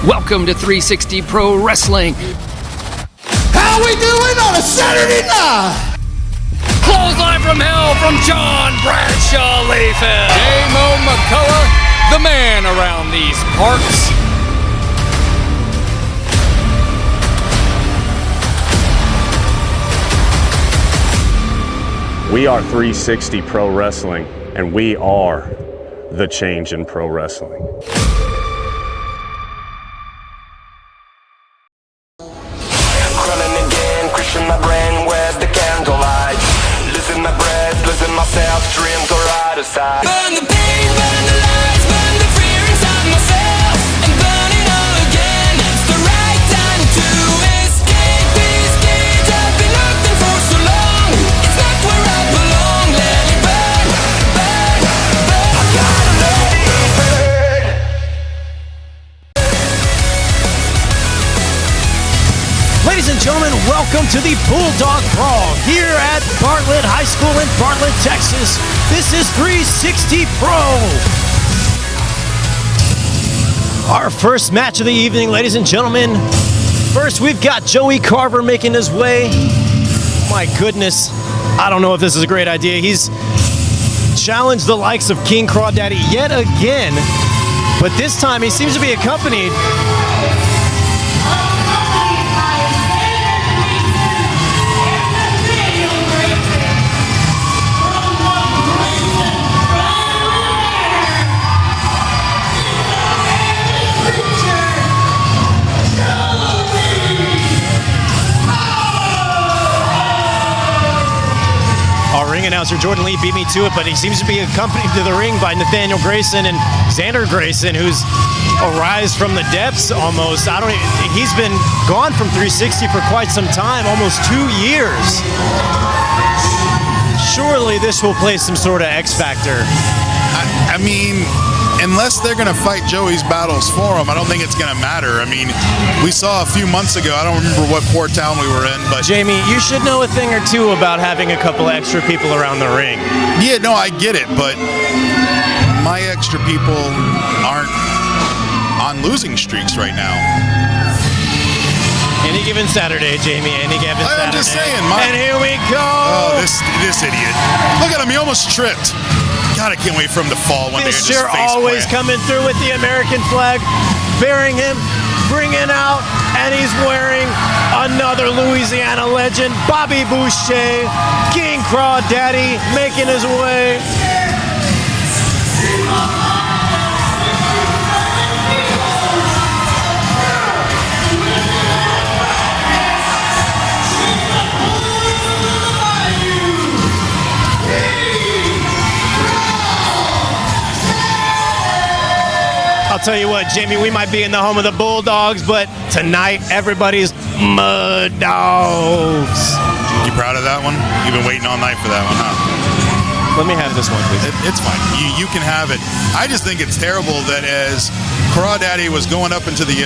Welcome to 360 Pro Wrestling. How we doing on a Saturday night? Clothesline from hell from John Bradshaw Layfield. J-Mo McCullough, the man around these parts. We are 360 Pro Wrestling, and we are the change in pro wrestling. Running again, crushing my brain with the candlelight. Losing my breath, losing myself, dreams are out of sight. Burn the pain, burn the lies, burn the fear inside myself, and burn it all again. It's the right time to escape this cage. I've been locked in for so long. It's not where I belong. Let it burn, burn, burn. I gotta let it burn. Ladies and gentlemen, welcome to the Bulldog Brawl here at Bartlett High School in Bartlett, Texas. This is 360 Pro. Our first match of the evening, ladies and gentlemen. First, we've got Joey Carver making his way. My goodness, I don't know if this is a great idea. He's challenged the likes of King Crawdaddy yet again, but this time he seems to be accompanied. Our ring announcer, Jordan Lee, beat me to it, but he seems to be accompanied to the ring by Nathaniel Grayson and Xander Grayson, who's arise from the depths almost. He's been gone from 360 for quite some time, almost 2 years. Surely this will play some sort of X factor. I mean, unless they're going to fight Joey's battles for him, I don't think it's going to matter. I mean, we saw a few months ago, I don't remember what poor town we were in, but... Jamie, you should know a thing or two about having a couple extra people around the ring. Yeah, no, I get it, but my extra people aren't on losing streaks right now. Any given Saturday, Jamie, any given Saturday. I'm just saying. And here we go! Oh, this idiot. Look at him, he almost tripped. God, I can't wait for him to fall one day. Fisher always coming through with the American flag, bearing him, bringing out, and he's wearing another Louisiana legend, Bobby Boucher, King Crawdaddy, making his way. I'll tell you what, Jamie, we might be in the home of the Bulldogs, but tonight everybody's Mud Dogs. You proud of that one? You've been waiting all night for that one, huh? Let me have this one, please. It's fine. You can have it. I just think it's terrible that as Crawdaddy was going up into the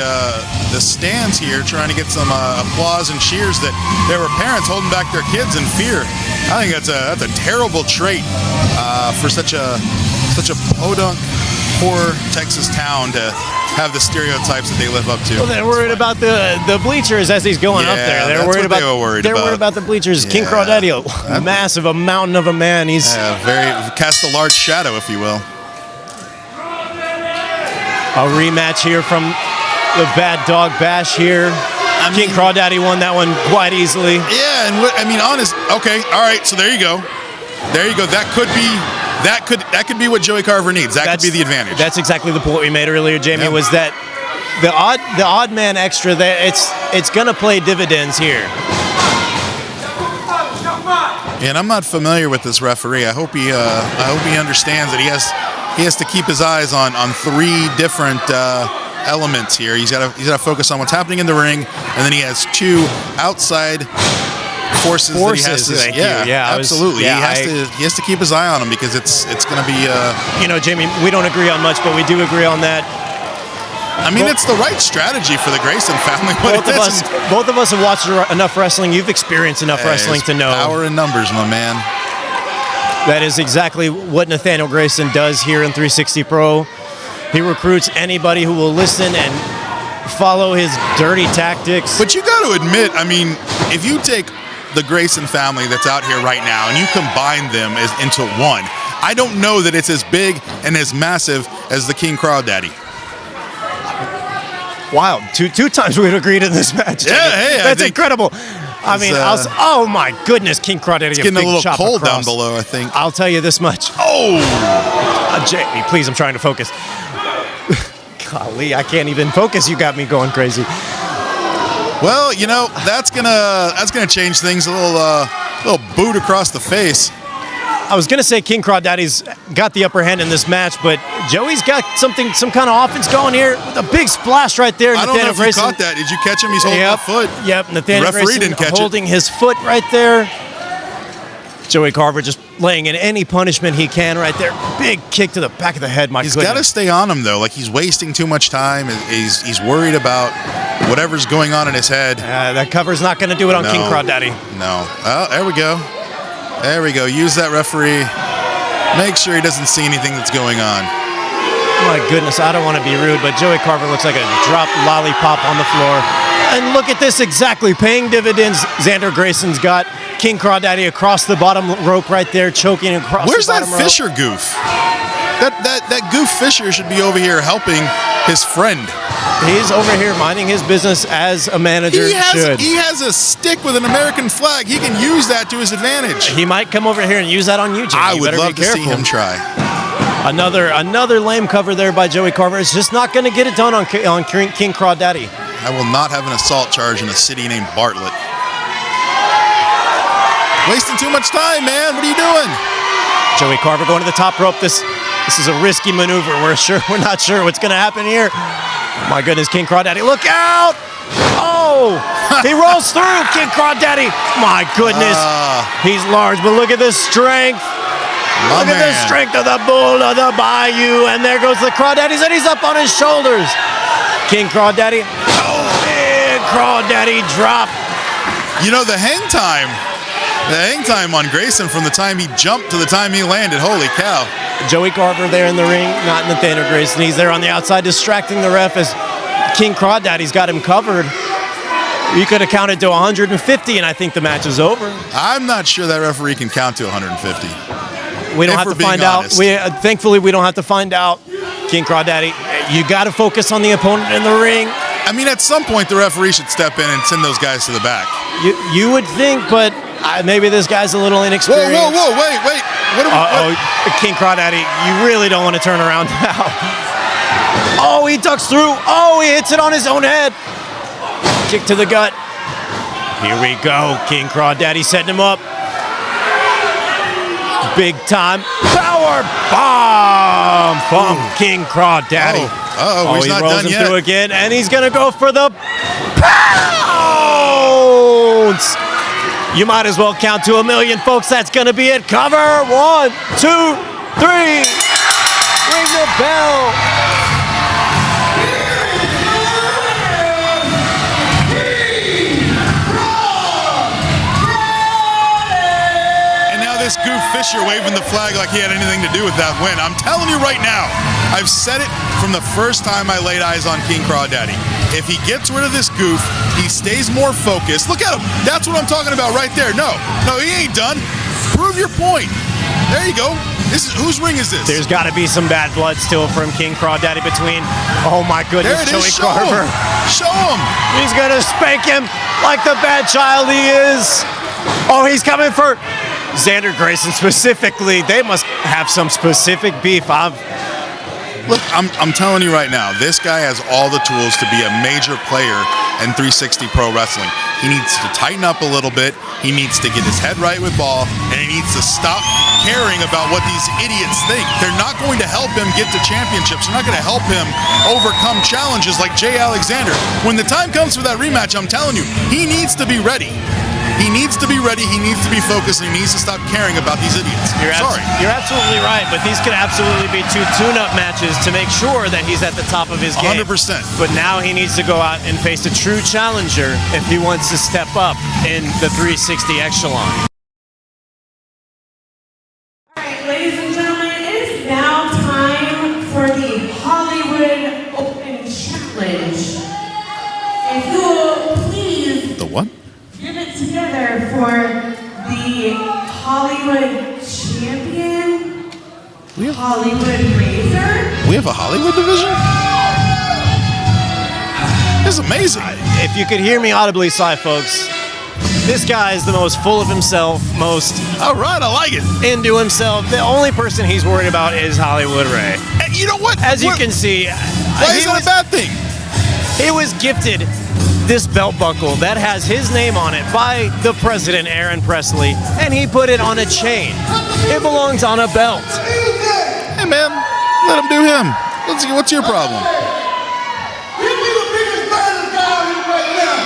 stands here trying to get some applause and cheers, that there were parents holding back their kids in fear. I think that's a terrible trait for such a podunk, poor Texas town to have the stereotypes that they live up to. Well, they're worried about the bleachers as he's going up there. They're worried about the bleachers. Yeah. King Crawdaddy, a massive, a mountain of a man. He's cast a large shadow, if you will. A rematch here from the Bad Dog Bash here. King Crawdaddy won that one quite easily. Yeah, and honest. Okay, all right. So there you go. That could be what Joey Carver needs. That could be the advantage. That's exactly the point we made earlier, Jamie. Was that the odd man extra? That it's gonna play dividends here. And I'm not familiar with this referee. I hope he understands that he has to keep his eyes on three different elements here. He's got to focus on what's happening in the ring, and then he has two outside forces that he has to, absolutely. He has to keep his eye on them because it's going to be. Jamie, we don't agree on much, but we do agree on that. It's the right strategy for the Grayson family. Both of us have watched enough wrestling. You've experienced enough wrestling to know. Power in numbers, my man. That is exactly what Nathaniel Grayson does here in 360 Pro. He recruits anybody who will listen and follow his dirty tactics. But you got to admit, I mean, if you take the Grayson family that's out here right now and you combine them into one, I don't know that it's as big and as massive as the King Crawdaddy. Wow, two times we'd agreed in this match. Yeah, hey, that's incredible. I mean, oh my goodness, King Crawdaddy. It's getting a little cold down below, I think. I'll tell you this much. Oh! Jamie, please, I'm trying to focus. Golly, I can't even focus. You got me going crazy. Well, you know, that's gonna change things. A little boot across the face. I was gonna say King Crawdaddy's got the upper hand in this match, but Joey's got some kind of offense going here with a big splash right there. I don't know if you caught that. Did you catch him? He's holding the foot. Yep, Nathaniel the referee Grayson didn't catch holding his foot right there. Joey Carver just laying in any punishment he can right there. Big kick to the back of the head. He's got to stay on him though. Like he's wasting too much time. He's worried about whatever's going on in his head. That cover's not going to do it on King Crawdaddy. No. Oh, there we go. There we go. Use that referee. Make sure he doesn't see anything that's going on. My goodness, I don't want to be rude, but Joey Carver looks like a dropped lollipop on the floor. And look at this, exactly, paying dividends. Xander Grayson's got King Crawdaddy across the bottom rope right there, choking across Where's the bottom rope. Where's that Fisher goof? That goof Fisher should be over here helping his friend. He's over here minding his business as a manager should. He has a stick with an American flag. He can use that to his advantage. He might come over here and use that on you, Jimmy. I would love to see him try. Another lame cover there by Joey Carver. It's just not going to get it done on King Crawdaddy. I will not have an assault charge in a city named Bartlett. Wasting too much time, man. What are you doing? Joey Carver going to the top rope. This is a risky maneuver. We're not sure what's going to happen here. My goodness, King Crawdaddy, look out! Oh, he rolls through, King Crawdaddy. My goodness, he's large, but look at this strength. Look at the strength of the bull of the bayou, and there goes the Crawdaddies, and he's up on his shoulders. King Crawdaddy, big Crawdaddy drop. You know, the hang time on Grayson from the time he jumped to the time he landed, holy cow. Joey Carver there in the ring, not Nathaniel Grayson. He's there on the outside distracting the ref as King Crawdaddy's got him covered. You could have counted to 150, and I think the match is over. I'm not sure that referee can count to 150. We don't have to find out. Thankfully, we don't have to find out. King Crawdaddy, you got to focus on the opponent in the ring. I mean, at some point, the referee should step in and send those guys to the back. You would think, but maybe this guy's a little inexperienced. Whoa, wait. King Crawdaddy, you really don't want to turn around now. Oh, he ducks through. Oh, he hits it on his own head. Kick to the gut. Here we go. King Crawdaddy setting him up. Big time power bomb from King Crawdaddy. He's not rolls done him yet. through again, and he's going to go for the pounce. You might as well count to 1,000,000, folks. That's going to be it. Cover. 1, 2, 3. Ring the bell. This goof Fisher waving the flag like he had anything to do with that win. I'm telling you right now, I've said it from the first time I laid eyes on King Crawdaddy. If he gets rid of this goof, he stays more focused. Look at him. That's what I'm talking about right there. No, he ain't done. Prove your point. There you go. Whose ring is this? There's got to be some bad blood still from King Crawdaddy between. Oh my goodness, there it is. Joey Carver. Show him. He's gonna spank him like the bad child he is. Oh, he's coming for Xander Grayson specifically. They must have some specific beef. Look, I'm telling you right now, this guy has all the tools to be a major player in 360 Pro Wrestling. He needs to tighten up a little bit. He needs to get his head right with ball, and he needs to stop caring about what these idiots think. They're not going to help him get to championships. They're not going to help him overcome challenges like Jay Alexander. When the time comes for that rematch, I'm telling you, he needs to be ready. He needs to be ready, he needs to be focused, and he needs to stop caring about these idiots. You're absolutely right, but these could absolutely be 2 tune-up matches to make sure that he's at the top of his game. 100%. But now he needs to go out and face a true challenger if he wants to step up in the 360 echelon. All right, ladies and gentlemen, it is now time for the Hollywood Open Challenge. if you will please The what? give it together for the Hollywood champion, Hollywood Razor. We have a Hollywood division? This is amazing. If you could hear me audibly sigh, folks, this guy is the most full of himself, most All right, I like it. into himself. The only person he's worried about is Hollywood Ray. And you know what? As you What- can see, why is that a bad thing? he was gifted this belt buckle that has his name on it by the president, Aaron Presley, and he put it on a chain. It belongs on a belt. Hey, man, let him do him. Let's see, what's your problem? Give me the biggest baddest guy out here right now.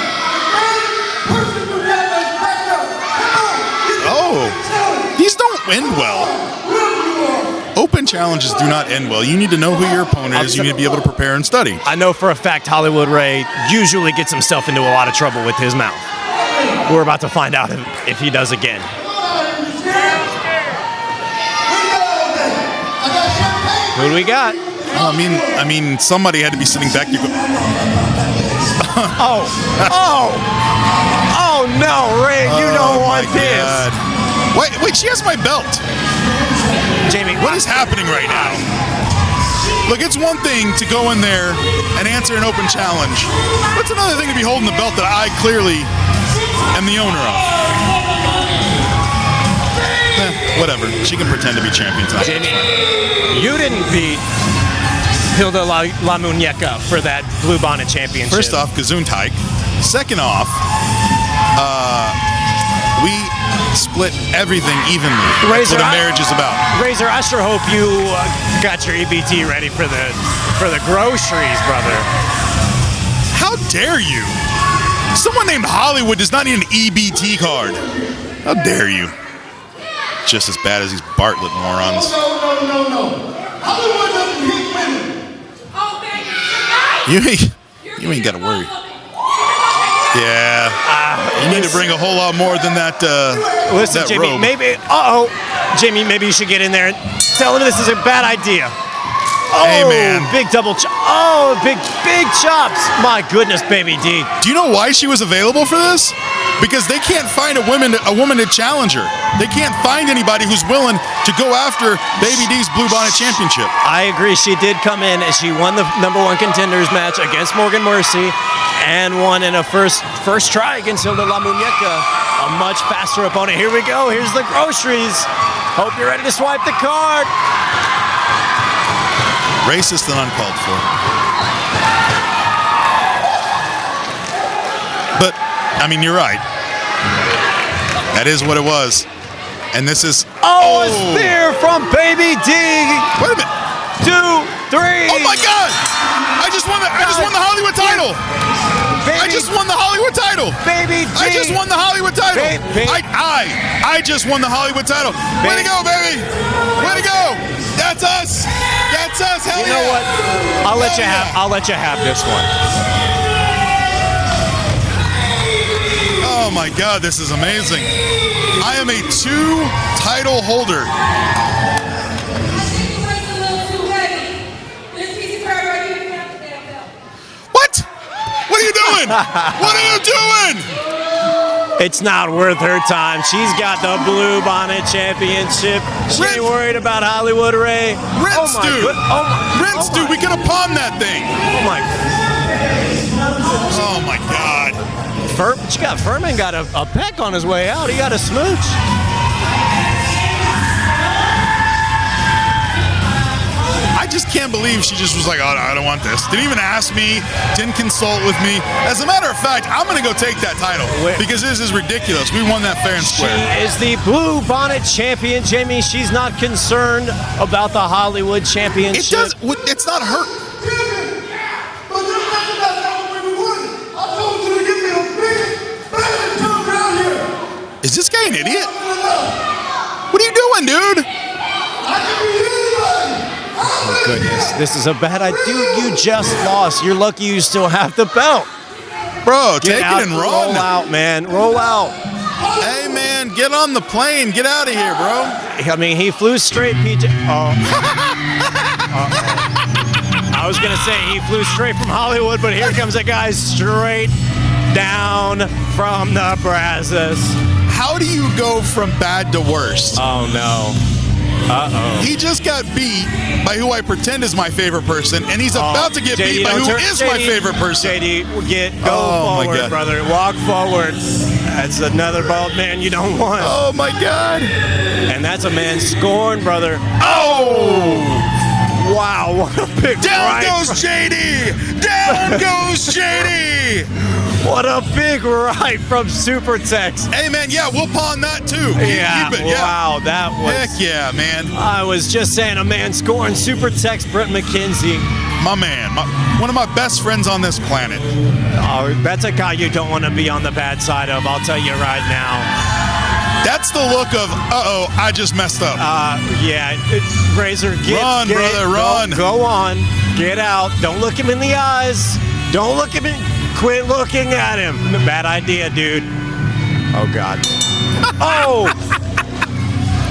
The greatest person who got us back up. Come on. Oh, these don't end well. Open challenges do not end well. You need to know who your opponent is. You need to be able to prepare and study. I know for a fact Hollywood Ray usually gets himself into a lot of trouble with his mouth. We're about to find out if he does again. Who do we got? I mean, somebody had to be sitting back. Oh no, Ray, you don't want this. God. Wait, she has my belt. Jamie, What is happening right now? Look, it's one thing to go in there and answer an open challenge. It's another thing to be holding the belt that I clearly am the owner of. Whatever. She can pretend to be champion tonight. Jamie, you didn't beat Hilda La Muñeca for that Blue Bonnet Championship. First off, Gesundheit. Second off, we split everything evenly. That's Razor, what a marriage is about. Razor, I sure hope you got your EBT ready for the groceries, brother. How dare you? Someone named Hollywood does not need an EBT card. How dare you? Just as bad as these Bartlett morons. No. Hollywood doesn't hit women. You ain't got to worry. Yeah. You need to bring a whole lot more than that. Listen, that Jamie, robe. Jamie, maybe you should get in there and tell him this is a bad idea. Hey, man. Big double big chops. My goodness, Baby D. Do you know why she was available for this? Because they can't find a woman to challenge her. They can't find anybody who's willing to go after Baby D's Blue Bonnet Championship. I agree. She did come in and she won the #1 contenders match against Morgan Mercy and won in a first try against Hilda La Muñeca, a much faster opponent. Here we go. Here's the groceries. Hope you're ready to swipe the card. Racist and uncalled for. But, I mean, you're right. That is what it was. And this is... A spear from Baby D. Wait a minute. 2, 3. Oh, my God! I just won the Hollywood title! I just won the Hollywood title! Baby D. I just won the Hollywood title! I just won the Hollywood title! Way to go, baby! Way to go! That's us! That's us! Hell yeah! You know what? I'll let you have this one. Oh my God, this is amazing. I am a 2-title holder. What? What are you doing? What are you doing? It's not worth her time. She's got the Blue Bonnet Championship. She ain't worried about Hollywood Ray. Rinse, dude. We could have pawned that thing. Oh my God. Furman got a peck on his way out. He got a smooch. I just can't believe she just was like, oh, no, I don't want this. Didn't even ask me, didn't consult with me. As a matter of fact, I'm going to go take that title because this is ridiculous. We won that fair and square. She is the Blue Bonnet Champion, Jamie. She's not concerned about the Hollywood Championship. It's not her. But there's nothing that's not the way we won it. I told you to give me the biggest, baddest turn around here. Is this guy an idiot? What are you doing, dude? I can be anybody. Oh, goodness. This is a bad idea. Dude, you just lost. You're lucky you still have the belt. Bro, Get take out, it and run. Roll out, man. Roll out. Hey, man, get on the plane. Get out of here, bro. I mean, he flew straight, PJ. Oh. Uh-oh. I was gonna say he flew straight from Hollywood, but here comes a guy straight down from the Brazos. How do you go from bad to worst? Oh no. Uh-oh. He just got beat by who I pretend is my favorite person, and he's about to get beat by who is my favorite person. JD, go forward, brother. Walk forward. That's another bald man you don't want. Oh my God. And that's a man scorned, brother. Oh! Wow, what a big Down right. goes JD! Down goes JD! What a big right from Super Tex. Hey man, yeah, we'll pawn that too. Yeah, Keep it, yeah. wow, that was... Heck yeah, man. I was just saying, a man scoring Super Tex, Brett McKenzie. My man, one of my best friends on this planet. Oh, that's a guy you don't want to be on the bad side of, I'll tell you right now. That's the look of, uh-oh, I just messed up. Yeah, Razor, Run, brother, run. Go on, get out. Don't look him in the eyes. Don't look him in, quit looking at him. Bad idea, dude. Oh, God. Oh!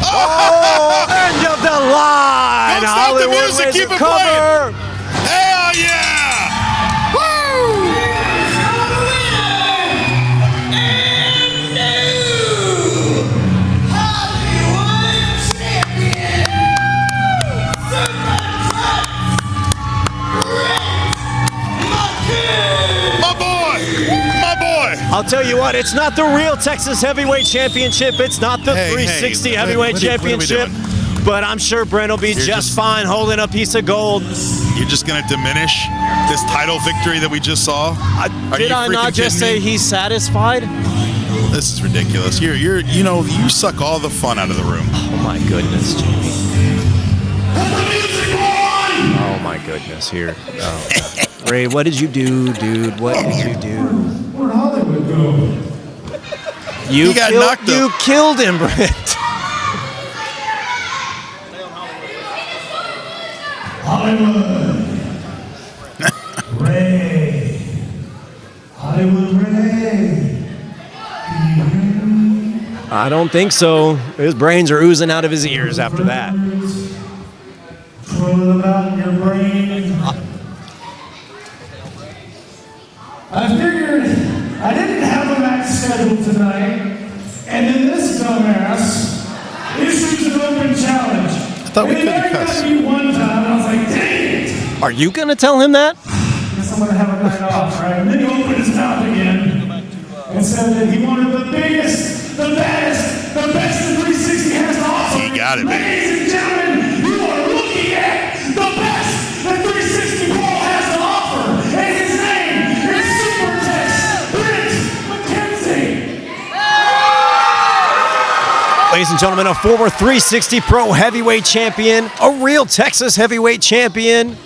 Oh, end of the line. Don't stop the music, keep it cover. playing. Hell yeah! Woo! I'll tell you what, it's not the real Texas Heavyweight Championship. It's not the 360 Heavyweight Championship. But I'm sure Brent will be just fine holding a piece of gold. You're just going to diminish this title victory that we just saw? Did I not just say he's satisfied? This is ridiculous. You suck all the fun out of the room. Oh my goodness, Jamie. Oh my goodness, here. Oh. Ray, what did you do, dude? What did you do? Where'd Hollywood go? You got knocked up. You killed him, Brent. Hollywood. Ray. Hollywood Ray. Can you hear me? I don't think so. His brains are oozing out of his ears after that. Twirling about in your brain. I figured I didn't have a match scheduled tonight, and then this dumbass issues an open challenge. I thought we couldn't cuss. Me one time, and I was like, dang it! Are you going to tell him that? Guess I'm gonna have a night off, right? And then he opened his mouth again and said that he wanted the biggest, the baddest, the best that 360 has to offer. He got it, baby. Ladies and gentlemen, you are looking at the best that 360 Brawl has to offer, and his name is Super Tex Brent McKenzie. Ladies and gentlemen, a former 360 Pro Heavyweight Champion, a real Texas Heavyweight Champion.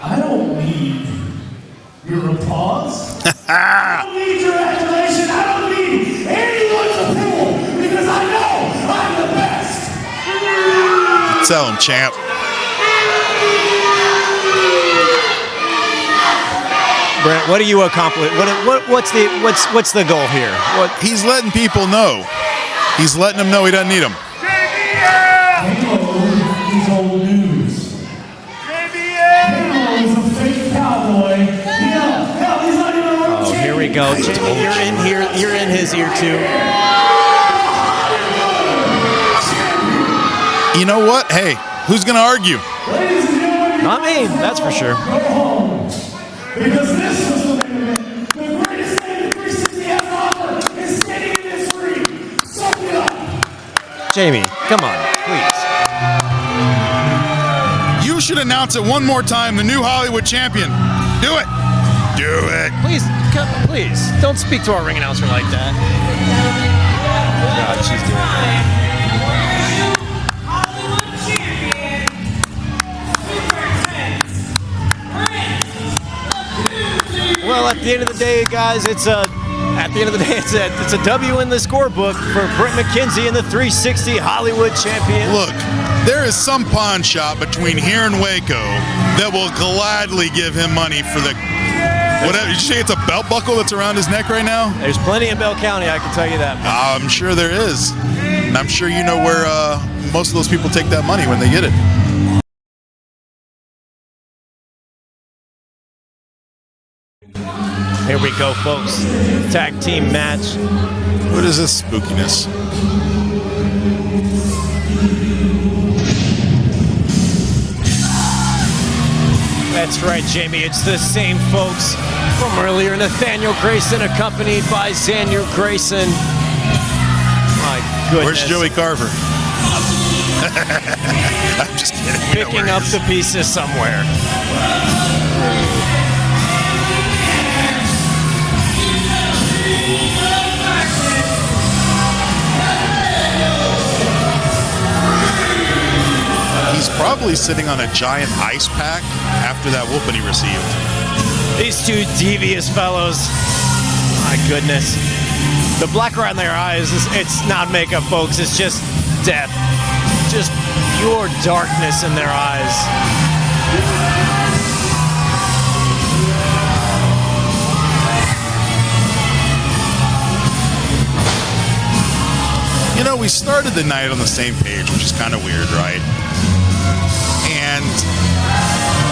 I don't need your applause. I don't need your adulation. I don't need anyone's approval because I know I'm the best. Tell him, champ. Brent, what do you accomplish? What's the goal here? He's letting people know. He's letting them know he doesn't need them. He's old news. He's a fake cowboy. Hell, he's not even a real champion. Here we go. Jamie, you're in here. You're in his ear too. You know what? Hey, who's going to argue? Ladies and gentlemen, Not me, that's for sure. Go home. Because this was the main event. The greatest thing that 360 has to offer is standing in this ring. Suck it up. Jamie, come on, please. You should announce it one more time, the new Hollywood champion. Do it. Do it. Please, don't speak to our ring announcer like that. God, she's doing that. Well, at the end of the day, guys, it's a W in the scorebook for Brent McKenzie and the 360 Hollywood champion. Look, there is some pawn shop between here and Waco that will gladly give him money for the whatever. Did you say it's a belt buckle that's around his neck right now? There's plenty in Bell County, I can tell you that. I'm sure there is. And I'm sure you know where most of those people take that money when they get it. Here we go, folks. Tag team match. What is this spookiness? That's right, Jamie. It's the same folks from earlier. Nathaniel Grayson accompanied by Xander Grayson. My goodness. Where's Joey Carver? I'm just kidding. Picking up the pieces somewhere. He's probably sitting on a giant ice pack after that whooping he received. These two devious fellows. My goodness. The black around their eyes, it's not makeup, folks. It's just death. Just pure darkness in their eyes. You know, we started the night on the same page, which is kind of weird, right? And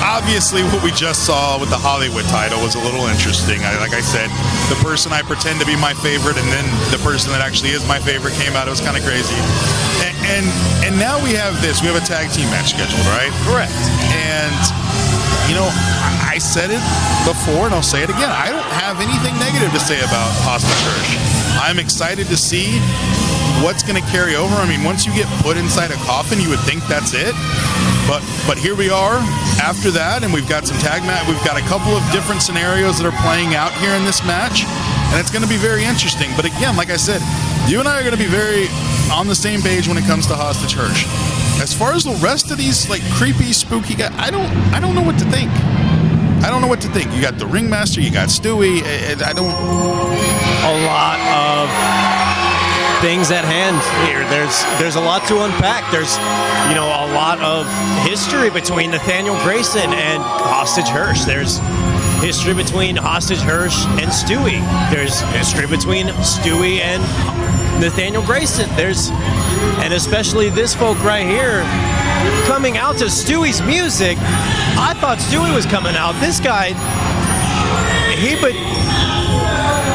obviously what we just saw with the Hollywood title was a little interesting. Like I said, the person I pretend to be my favorite and then the person that actually is my favorite came out. It was kind of crazy. And now we have this. We have a tag team match scheduled, right? Correct. And, you know, I said it before and I'll say it again. I don't have anything negative to say about Hostage Hirsch. I'm excited to see what's going to carry over. I mean, once you get put inside a coffin, you would think that's it. But here we are after that, and we've got some tag match. We've got a couple of different scenarios that are playing out here in this match, and it's going to be very interesting. But again, like I said, you and I are going to be very on the same page when it comes to Hostage Hirsch. As far as the rest of these like creepy, spooky guys, I don't know what to think. I don't know what to think. You got the Ringmaster, you got Stewie. I don't. A lot of things at hand here. There's a lot to unpack. There's, you know, a lot of history between Nathaniel Grayson and Hostage Hirsch. There's history between Hostage Hirsch and Stewie. There's history between Stewie and Nathaniel Grayson. And especially this folk right here coming out to Stewie's music. I thought Stewie was coming out. This guy,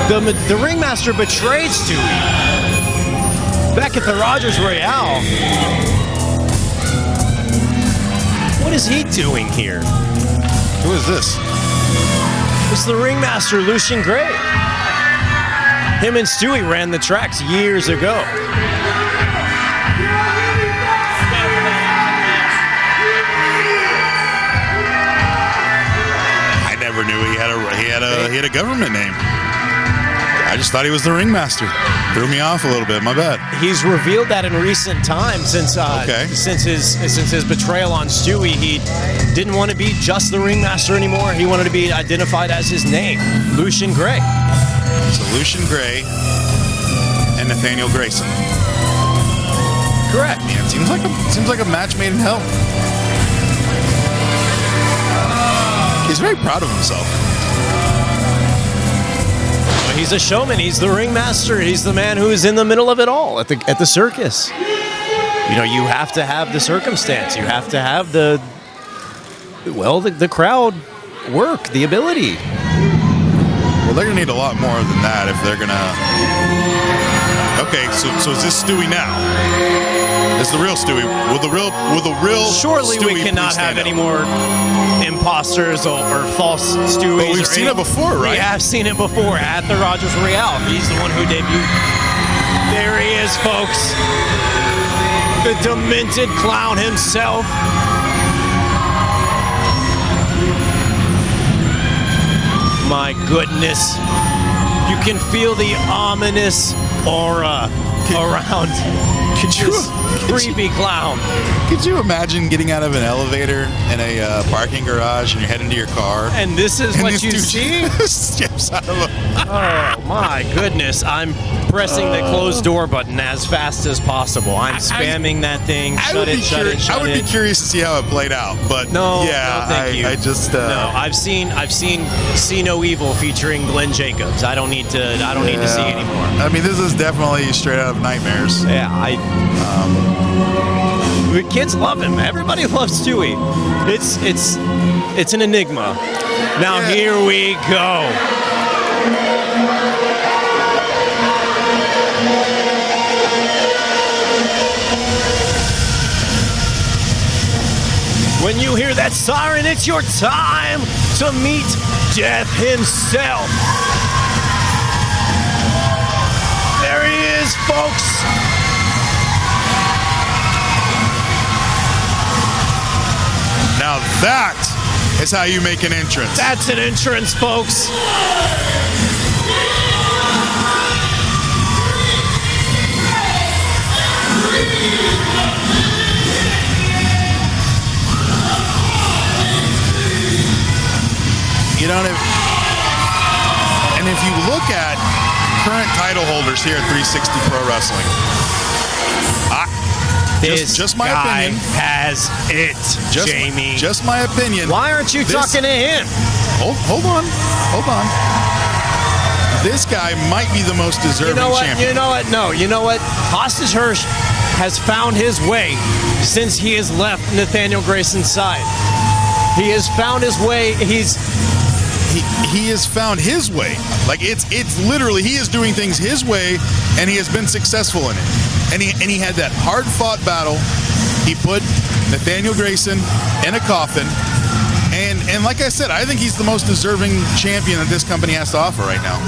the Ringmaster betrayed Stewie back at the Rogers Royale. What is he doing here? Who is this? It's the Ringmaster, Lucian Gray. Him and Stewie ran the tracks years ago. I never knew he had a government name. I just thought he was the Ringmaster. Threw me off a little bit. My bad. He's revealed that in recent times since his betrayal on Stewie. He didn't want to be just the Ringmaster anymore. He wanted to be identified as his name, Lucian Gray. So Lucian Gray and Nathaniel Grayson. Correct. Man, it seems like a match made in hell. He's very proud of himself. He's a showman. He's the Ringmaster. He's the man who's in the middle of it all at the circus. You know, you have to have the circumstance. You have to have the crowd work, the ability. Well, they're gonna need a lot more than that if they're gonna. Okay, so is this Stewie now? Is the real Stewie? Will the real? Surely Stewie we cannot have any more imposters or false Stewies. But we've seen it before, right? We have seen it before at the Rogers Royale. He's the one who debuted. There he is, folks. The demented clown himself. My goodness. You can feel the ominous aura around this creepy clown. Could you imagine getting out of an elevator in a parking garage and you're heading to your car? And this is and what this you dude see? Steps out of a... Oh my goodness. I'm pressing the closed door button as fast as possible. I'm spamming that thing. I would be curious to see how it played out, but no, thank you. I just no. I've seen See No Evil featuring Glenn Jacobs. I don't need to see anymore. I mean, this is definitely straight out of Nightmares. Yeah, kids love him. Everybody loves Stewie. It's an enigma. Now here we go. When you hear that siren, it's your time to meet Death himself. There he is, folks. Now that is how you make an entrance. That's an entrance, folks. You don't have, and if you look at current title holders here at 360 Pro Wrestling, just my guy opinion. Has it, Jamie. Just my opinion. Why aren't you talking to him? Hold on. This guy might be the most deserving champion. You know what? No. You know what? Hostage Hirsch has found his way since he has left Nathaniel Grayson's side. He has found his way. He has found his way. Like it's literally he is doing things his way, and he has been successful in it. And he had that hard-fought battle. He put Nathaniel Grayson in a coffin. And like I said, I think he's the most deserving champion that this company has to offer right now.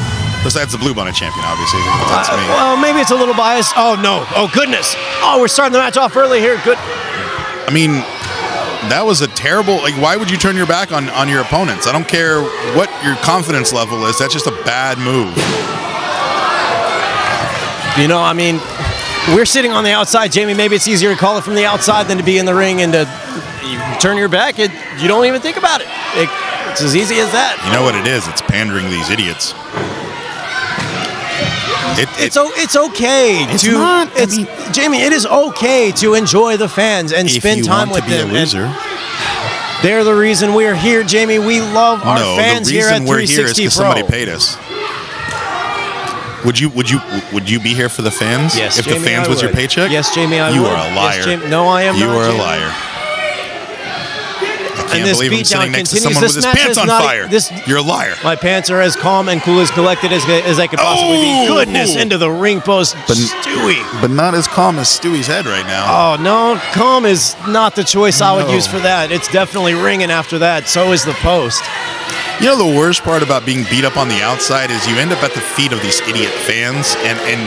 Besides the Blue Bonnet champion, obviously. That's me. Well, maybe it's a little biased. Oh, no. Oh, goodness. Oh, we're starting the match off early here. Good. I mean, that was a terrible... Like, why would you turn your back on your opponents? I don't care what your confidence level is. That's just a bad move. You know, I mean... We're sitting on the outside, Jamie. Maybe it's easier to call it from the outside than to be in the ring and to turn your back. You don't even think about it. It's as easy as that. You know what it is? It's pandering these idiots. It's okay it's to. Not, it's I mean, Jamie. It is okay to enjoy the fans and spend time with them. If you want to be a loser, they're the reason we're here, Jamie. We love our fans here at 360 Pro. The reason we're here is because somebody paid us. Would you be here for the fans? Yes, if Jamie, the fans I was would. your paycheck? Yes, Jamie, I would. You are a liar. Yes, Jamie, no, I am you not. You are Jamie. a liar. I can't believe I'm sitting next to someone with his pants on fire. You're a liar. My pants are as calm and cool as collected as they could possibly be. Goodness, into the ring post, Stewie. But not as calm as Stewie's head right now. Oh, no, calm is not the choice I would use for that. It's definitely ringing after that. So is the post. You know, the worst part about being beat up on the outside is you end up at the feet of these idiot fans, and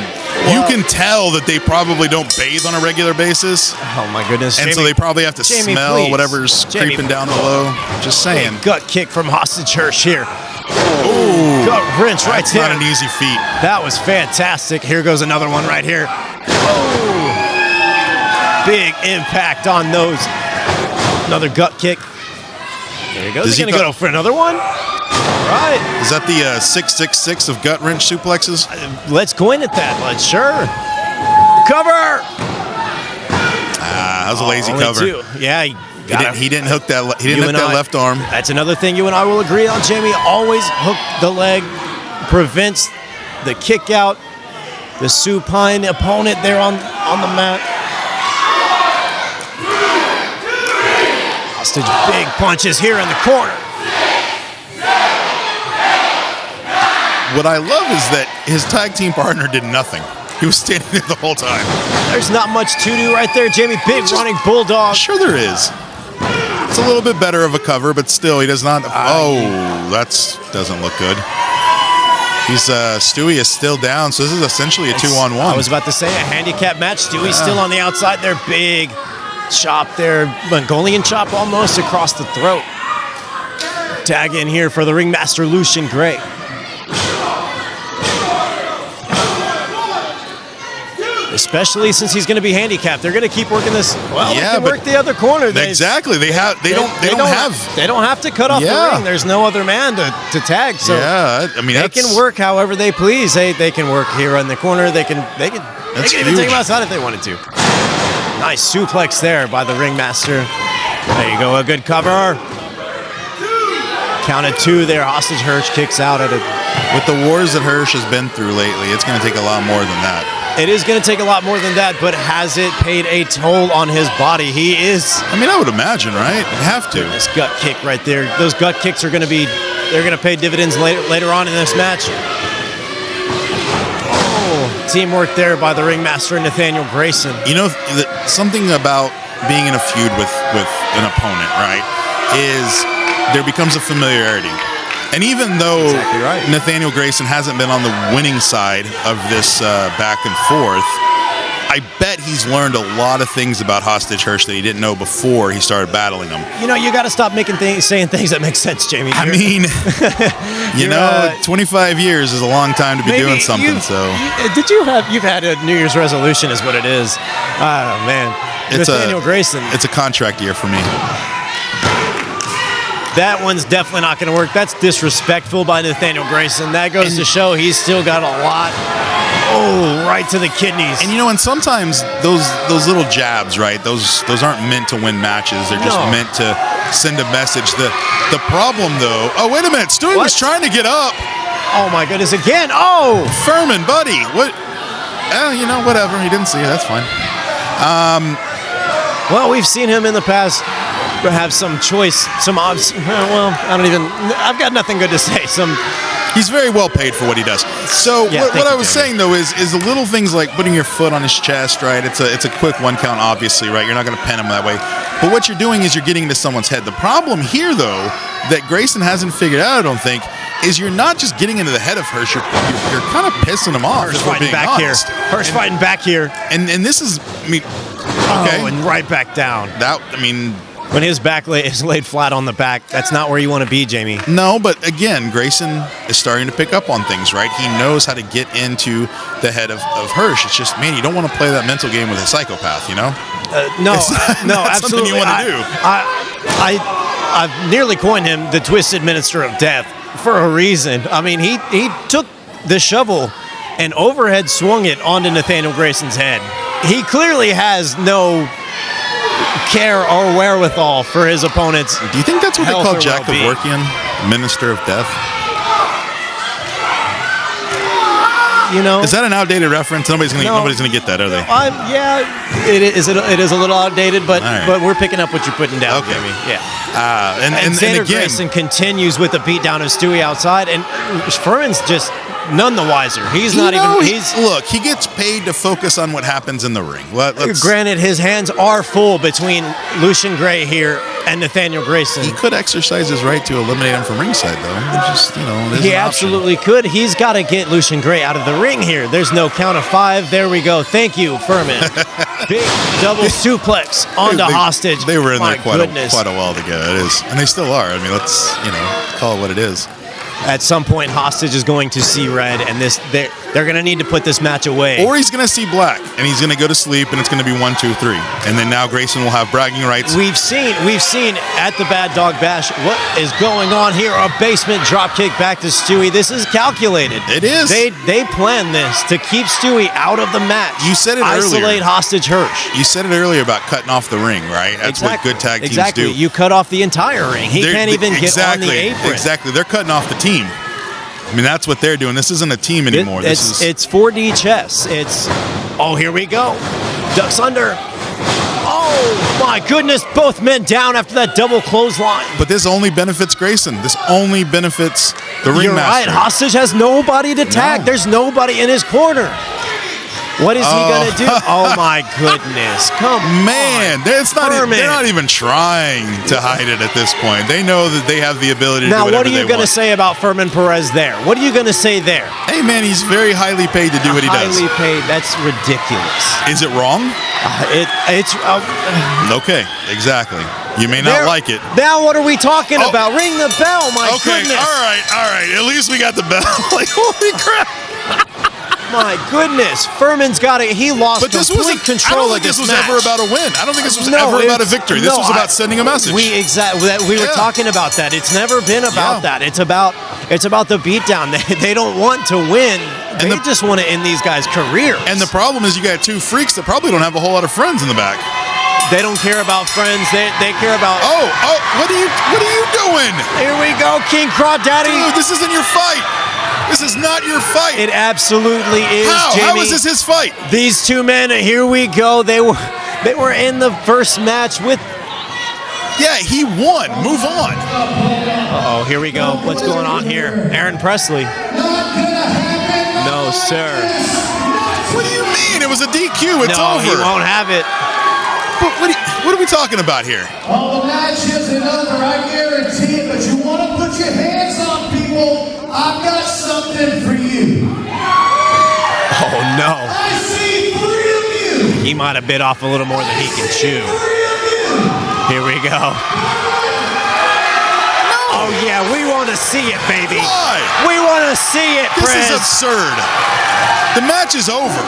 you can tell that they probably don't bathe on a regular basis. Oh, my goodness. And Jamie, so they probably have to Jamie, smell please. whatever's Jamie, creeping down below. Just saying. Gut kick from Hostage Hirsch here. Ooh, gut wrench right That's there. not an easy feat. That was fantastic. Here goes another one right here. Oh, big impact on those. Another gut kick. There he goes. He's going to go for another one? Right. Is that the 666 of gut wrench suplexes? Let's coin it that. Let's sure. Cover. That was a lazy cover. Two. Yeah, he didn't hook that. He didn't hook that left arm. That's another thing you and I will agree on, Jamie. Always hook the leg, prevents the kick out, the supine opponent there on the mat. Hostage, big punches here in the corner. What I love is that his tag team partner did nothing. He was standing there the whole time. There's not much to do right there, Jamie. Big running bulldog. Sure there is. It's a little bit better of a cover, but still, he does not. That doesn't look good. Stewie is still down, so this is essentially a 2-on-1. I was about to say a handicap match. Stewie's still on the outside there. Big chop there. Mongolian chop almost across the throat. Tag in here for the ringmaster, Lucian Gray. Especially since he's going to be handicapped, they're going to keep working this. Well, they can work the other corner. Exactly. They don't have to cut off the ring. There's no other man to tag. So I mean, they can work however they please. They can work here in the corner. They can even take him outside if they wanted to. Nice suplex there by the ringmaster. There you go, a good cover. Counted 2 there. Hostage Hirsch kicks out at it. With the wars that Hirsch has been through lately, it's going to take a lot more than that. It is going to take a lot more than that, but has it paid a toll on his body? He is. I mean, I would imagine, right? You have to. This gut kick right there. Those gut kicks are going to they're going to pay dividends later on in this match. Oh, teamwork there by the ringmaster Nathaniel Grayson. You know, something about being in a feud with an opponent, right, is there becomes a familiarity. And even though Exactly right. Nathaniel Grayson hasn't been on the winning side of this back and forth, I bet he's learned a lot of things about Hostage Hirsch that he didn't know before he started battling him. You know, you got to stop saying things that make sense, Jamie. I mean, you know, 25 years is a long time to be doing something. You've had a New Year's resolution is what it is. Oh, man. Nathaniel Grayson. It's a contract year for me. That one's definitely not going to work. That's disrespectful by Nathaniel Grayson. That goes to show he's still got a lot. Oh, right to the kidneys. And you know, and sometimes those little jabs, right? Those aren't meant to win matches. They're just meant to send a message. The problem, though. Oh, wait a minute. Stewie was trying to get up. Oh my goodness! Again. Oh, Furman, buddy. What? You know, whatever. He didn't see it. That's fine. Well, we've seen him in the past have some choice, some odds. Well, I've got nothing good to say. He's very well paid for what he does. So what I was saying though is the little things like putting your foot on his chest, right? It's a quick one count, obviously, right? You're not going to pin him that way. But what you're doing is you're getting into someone's head. The problem here, though, that Grayson hasn't figured out, I don't think, is you're not just getting into the head of Hirsch. You're kind of pissing him off. Hirsch fighting back here. Hirsch fighting back here. And this is, I mean, okay. Oh, and right back down. When his back is laid flat on the back, that's not where you want to be, Jamie. No, but again, Grayson is starting to pick up on things, right? He knows how to get into the head of Hirsch. It's just, man, you don't want to play that mental game with a psychopath, you know? No, absolutely. Something you want to do. I've nearly coined him the Twisted Minister of Death for a reason. I mean, he took the shovel and overhead swung it onto Nathaniel Grayson's head. He clearly has no care or wherewithal for his opponents. Do you think that's what they call Jack Kevorkian, Minister of Death? You know, is that an outdated reference? Nobody's gonna get that, are they? Yeah, it is a little outdated, but we're picking up what you're putting down, okay. Jamie. Yeah. And Xander again, Grayson continues with the beatdown of Stewie outside, and Furman's just none the wiser. He's not even. Look, he gets paid to focus on what happens in the ring. Granted, his hands are full between Lucian Gray here and Nathaniel Grayson. He could exercise his right to eliminate him from ringside, though. He absolutely could. He's got to get Lucian Gray out of the ring here. There's no count of 5. There we go. Thank you, Furman. Big double suplex onto Hostage. They were in there quite a while to go. It is, and they still are. I mean, let's call it what it is. At some point, Hostage is going to see red, and they're going to need to put this match away. Or he's going to see black, and he's going to go to sleep, and it's going to be 1, 2, 3, and then now Grayson will have bragging rights. We've seen at the Bad Dog Bash what is going on here. A basement dropkick back to Stewie. This is calculated. It is. They planned this to keep Stewie out of the match. You said it earlier. Isolate Hostage Hirsch. You said it earlier about cutting off the ring, right? That's what good tag teams do. You cut off the entire ring. He can't even get on the apron. Exactly. They're cutting off the team. I mean, that's what they're doing. This isn't a team anymore. It's 4D chess. Here we go. Ducks under. Oh, my goodness. Both men down after that double clothesline. But this only benefits Grayson. This only benefits the ringmaster. You're right. Hostage has nobody to tag. No. There's nobody in his corner. What is he going to do? Oh, my goodness. Come on. Man, they're not even trying to hide it at this point. They know that they have the ability to do whatever they want. Now, what are you going to say about Furman Perez there? What are you going to say there? Hey, man, he's very highly paid to do what he does. Highly paid. That's ridiculous. Is it wrong? Okay, exactly. You may not like it. Now what are we talking about? Ring the bell, my goodness. All right. At least we got the bell. Like, holy crap. My goodness, Furman's got it. He lost complete control of this match. I don't think this was ever about a win. I don't think this was ever about a victory. This was about sending a message. We were talking about that. It's never been about that. It's about the beatdown. They don't want to win. They just want to end these guys' careers. And the problem is you got 2 freaks that probably don't have a whole lot of friends in the back. They don't care about friends. They care about. What are you doing? Here we go, King Crawdaddy. Dude, this isn't your fight. This is not your fight. It absolutely is, Jamie. How is this his fight? These two men, here we go. They were in the first match with... Yeah, he won. Move on. Uh-oh, here we go. What's going on here? Aaron Presley. No, sir. What do you mean? It was a DQ. It's no, over. he won't have it. But what are we talking about here? Oh, the match is another, I guarantee it, but you want to put your hands on people, I've got something for you. Oh, no. I see 3 of you. He might have bit off a little more than he can chew. Here we go. Oh, yeah, we want to see it, baby. Why? We want to see it, This Prez. is absurd. The match is over.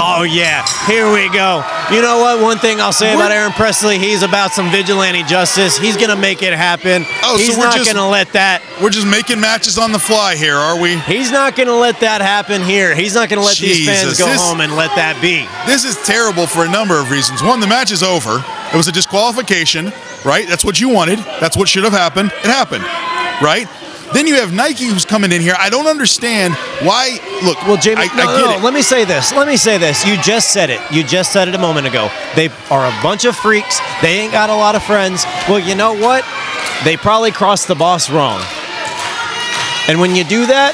Oh, yeah. Here we go. You know what? One thing I'll say about Aaron Presley, he's about some vigilante justice. He's going to make it happen. Oh, so he's we're not just- going to let that... We're just making matches on the fly here, are we? He's not going to let that happen here. He's not going to let these fans Jesus, go this- home and let that be. This is terrible for a number of reasons. One, the match is over. It was a disqualification, right? That's what you wanted. That's what should have happened. It happened, right? Then you have Nike who's coming in here. I don't understand why. Look, Well, Jamie, I get it. Let me say this. You just said it. You just said it a moment ago. They are a bunch of freaks. They ain't got a lot of friends. Well, you know what? They probably crossed the boss wrong. And when you do that,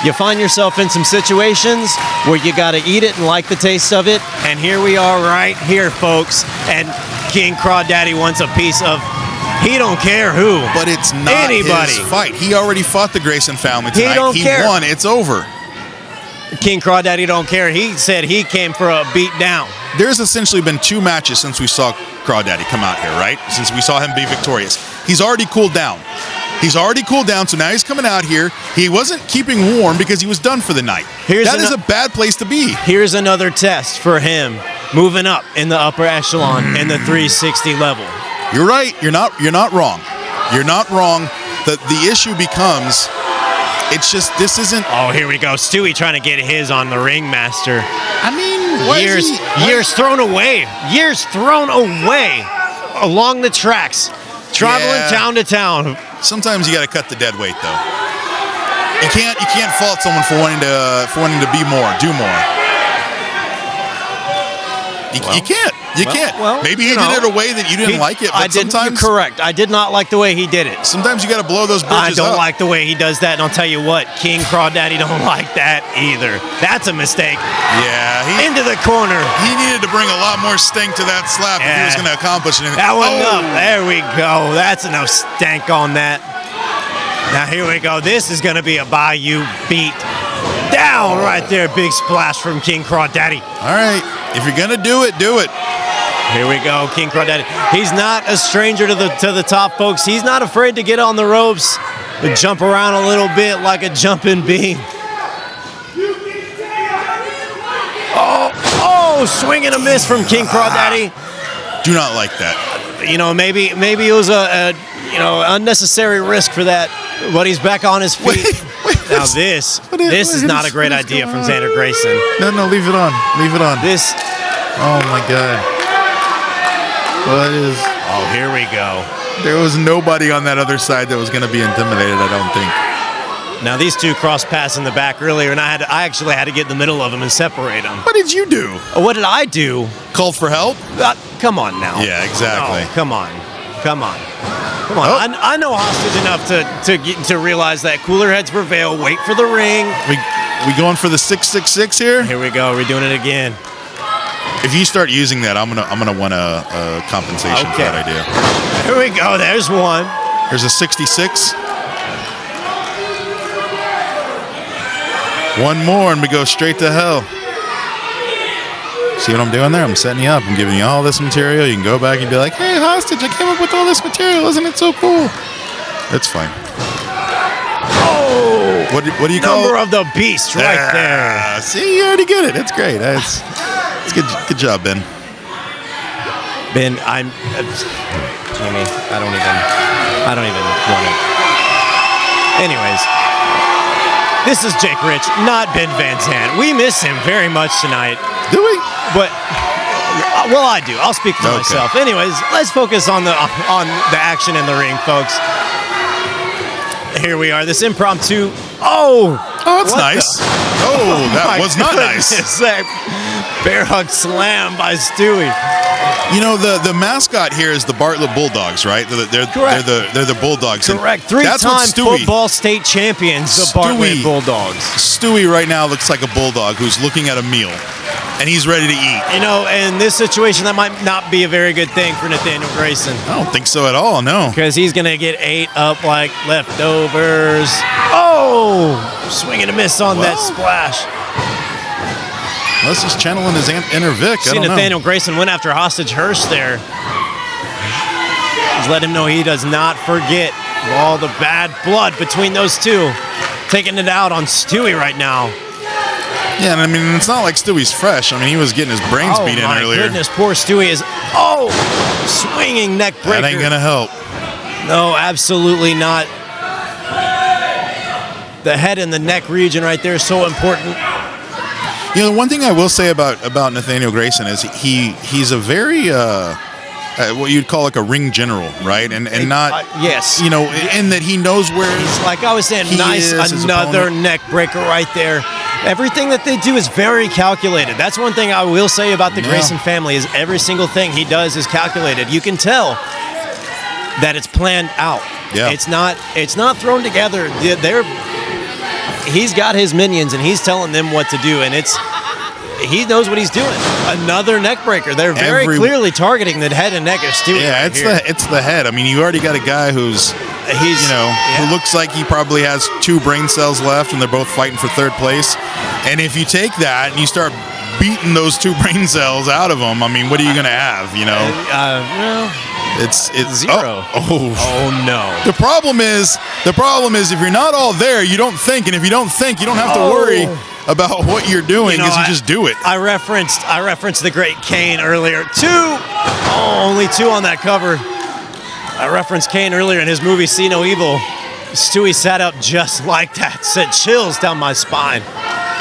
you find yourself in some situations where you got to eat it and like the taste of it. And here we are right here, folks. And King Crawdaddy wants a piece of... He don't care who. But it's not anybody. his fight. He already fought the Grayson family tonight. He don't care. Won. It's over. King Crawdaddy don't care. He said he came for a beat down. There's essentially been 2 matches since we saw Crawdaddy come out here, right? Since we saw him be victorious. He's already cooled down. So now he's coming out here. He wasn't keeping warm because he was done for the night. That is a bad place to be. Here's another test for him moving up in the upper echelon in the 360 level. You're right. You're not wrong. You're not wrong. The issue becomes, it's just, this isn't. Oh, here we go. Stewie trying to get his on the ringmaster. I mean, Years thrown away along the tracks, traveling town to town. Sometimes you got to cut the dead weight, though. You can't fault someone for wanting to be more, do more. You can't. Well, maybe he did it a way that you didn't like it. But sometimes, correct. I did not like the way he did it. Sometimes you got to blow those bridges I don't up. like the way he does that, and I'll tell you what, King Crawdaddy don't like that either. That's a mistake. Yeah, Into the corner. He needed to bring a lot more stink to that slap if he was going to accomplish anything. That one up. There we go. That's enough stank on that. Now here we go. This is going to be a Bayou beat. Down right there. Big splash from King Crawdaddy. All right. If you're going to do it, do it. Here we go, King Crawdaddy. He's not a stranger to the top, folks. He's not afraid to get on the ropes and jump around a little bit like a jumping bean. Oh, swing and a miss from King Crawdaddy. Do not like that. You know, maybe it was a unnecessary risk for that, but he's back on his feet. Now this is not a great idea from Xander Grayson. No, leave it on. Leave it on. This. Oh my God. What is? Oh, here we go. There was nobody on that other side that was going to be intimidated, I don't think. Now these two crossed paths in the back earlier, and I actually had to get in the middle of them and separate them. What did you do? What did I do? Called for help? Come on now. Yeah, exactly. No, come on. Oh. I know hostage enough to realize that cooler heads prevail. Wait for the ring. We going for the 666 here? Here we go. We're doing it again. If you start using that, I'm gonna want a compensation for that idea. Here we go. There's one. There's a 66. One more, and we go straight to hell. See what I'm doing there? I'm setting you up. I'm giving you all this material. You can go back and be like, "Hey, hostage! I came up with all this material. Isn't it so cool?" That's fine. Oh! What do you call Number of the beast right there. See, you already get it. That's great. That's good job, Ben. Ben, Jamie, I don't even want to. Anyways, this is Jake Rich, not Ben Van Zandt. We miss him very much tonight. Do we? But, well, I do. I'll speak for myself. Anyways, let's focus on the action in the ring, folks. Here we are, this impromptu. Oh, that's what nice. the- That my was not goodness, nice. That bear hug slam by Stewie. You know, the mascot here is the Bartlett Bulldogs, right? They're the Bulldogs. And Correct. that's what Three-time football state champions, the Bartlett Bulldogs. Stewie right now looks like a bulldog who's looking at a meal, and he's ready to eat. You know, in this situation, that might not be a very good thing for Nathaniel Grayson. I don't think so at all, no. Because he's going to get ate up like leftovers. Oh! Swing and a miss on that splash. Unless he's channeling his inner Vic. I don't Nathaniel know. Grayson went after Hostage Hirsch there. Just let him know he does not forget all the bad blood between those two. Taking it out on Stewie right now. Yeah, and I mean, it's not like Stewie's fresh. I mean, he was getting his brains beat in earlier. Oh, my goodness, poor Stewie is, swinging neck breaker. That ain't going to help. No, absolutely not. The head and the neck region right there is so important. You know, the one thing I will say about Nathaniel Grayson is he's a very what you'd call like a ring general, right? And not yes, you know, in that he knows where he's like I was saying, nice his another opponent. neck breaker right there. Everything that they do is very calculated. That's one thing I will say about the Grayson family is every single thing he does is calculated. You can tell that it's planned out. Yeah. It's not thrown together. He's got his minions and he's telling them what to do, and he knows what he's doing. Another neck breaker. They're very clearly targeting the head and neck of Stewie. Yeah, it's the head. I mean, you already got a guy who looks like he probably has 2 brain cells left, and they're both fighting for third place. And if you take that and you start beating those 2 brain cells out of him, I mean, what are you going to have? You know, it's zero. Oh no. The problem is if you're not all there, you don't think, and if you don't think, you don't have to worry about what you're doing because you just do it. I referenced the great Kane earlier. Only 2 on that cover. I referenced Kane earlier in his movie See No Evil. Stewie sat up just like that, sent chills down my spine.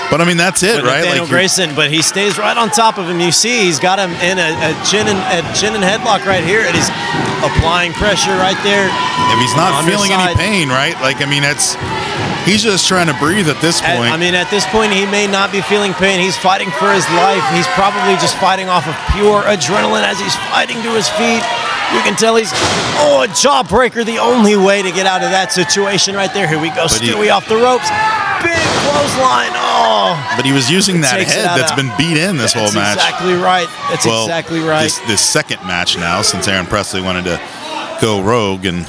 But I mean, that's it, right? Nathaniel Grayson, but he stays right on top of him. You see, he's got him in a chin and headlock right here, and he's applying pressure right there. If he's not feeling any pain, right? Like, I mean, he's just trying to breathe at this point. At this point, he may not be feeling pain. He's fighting for his life. He's probably just fighting off of pure adrenaline as he's fighting to his feet. You can tell he's, a jawbreaker, the only way to get out of that situation right there. Here we go, Stewie off the ropes. Big clothesline. But he was using that head that's been beat in this whole match. Exactly right. That's exactly right. This second match now, since Aaron Presley wanted to go rogue and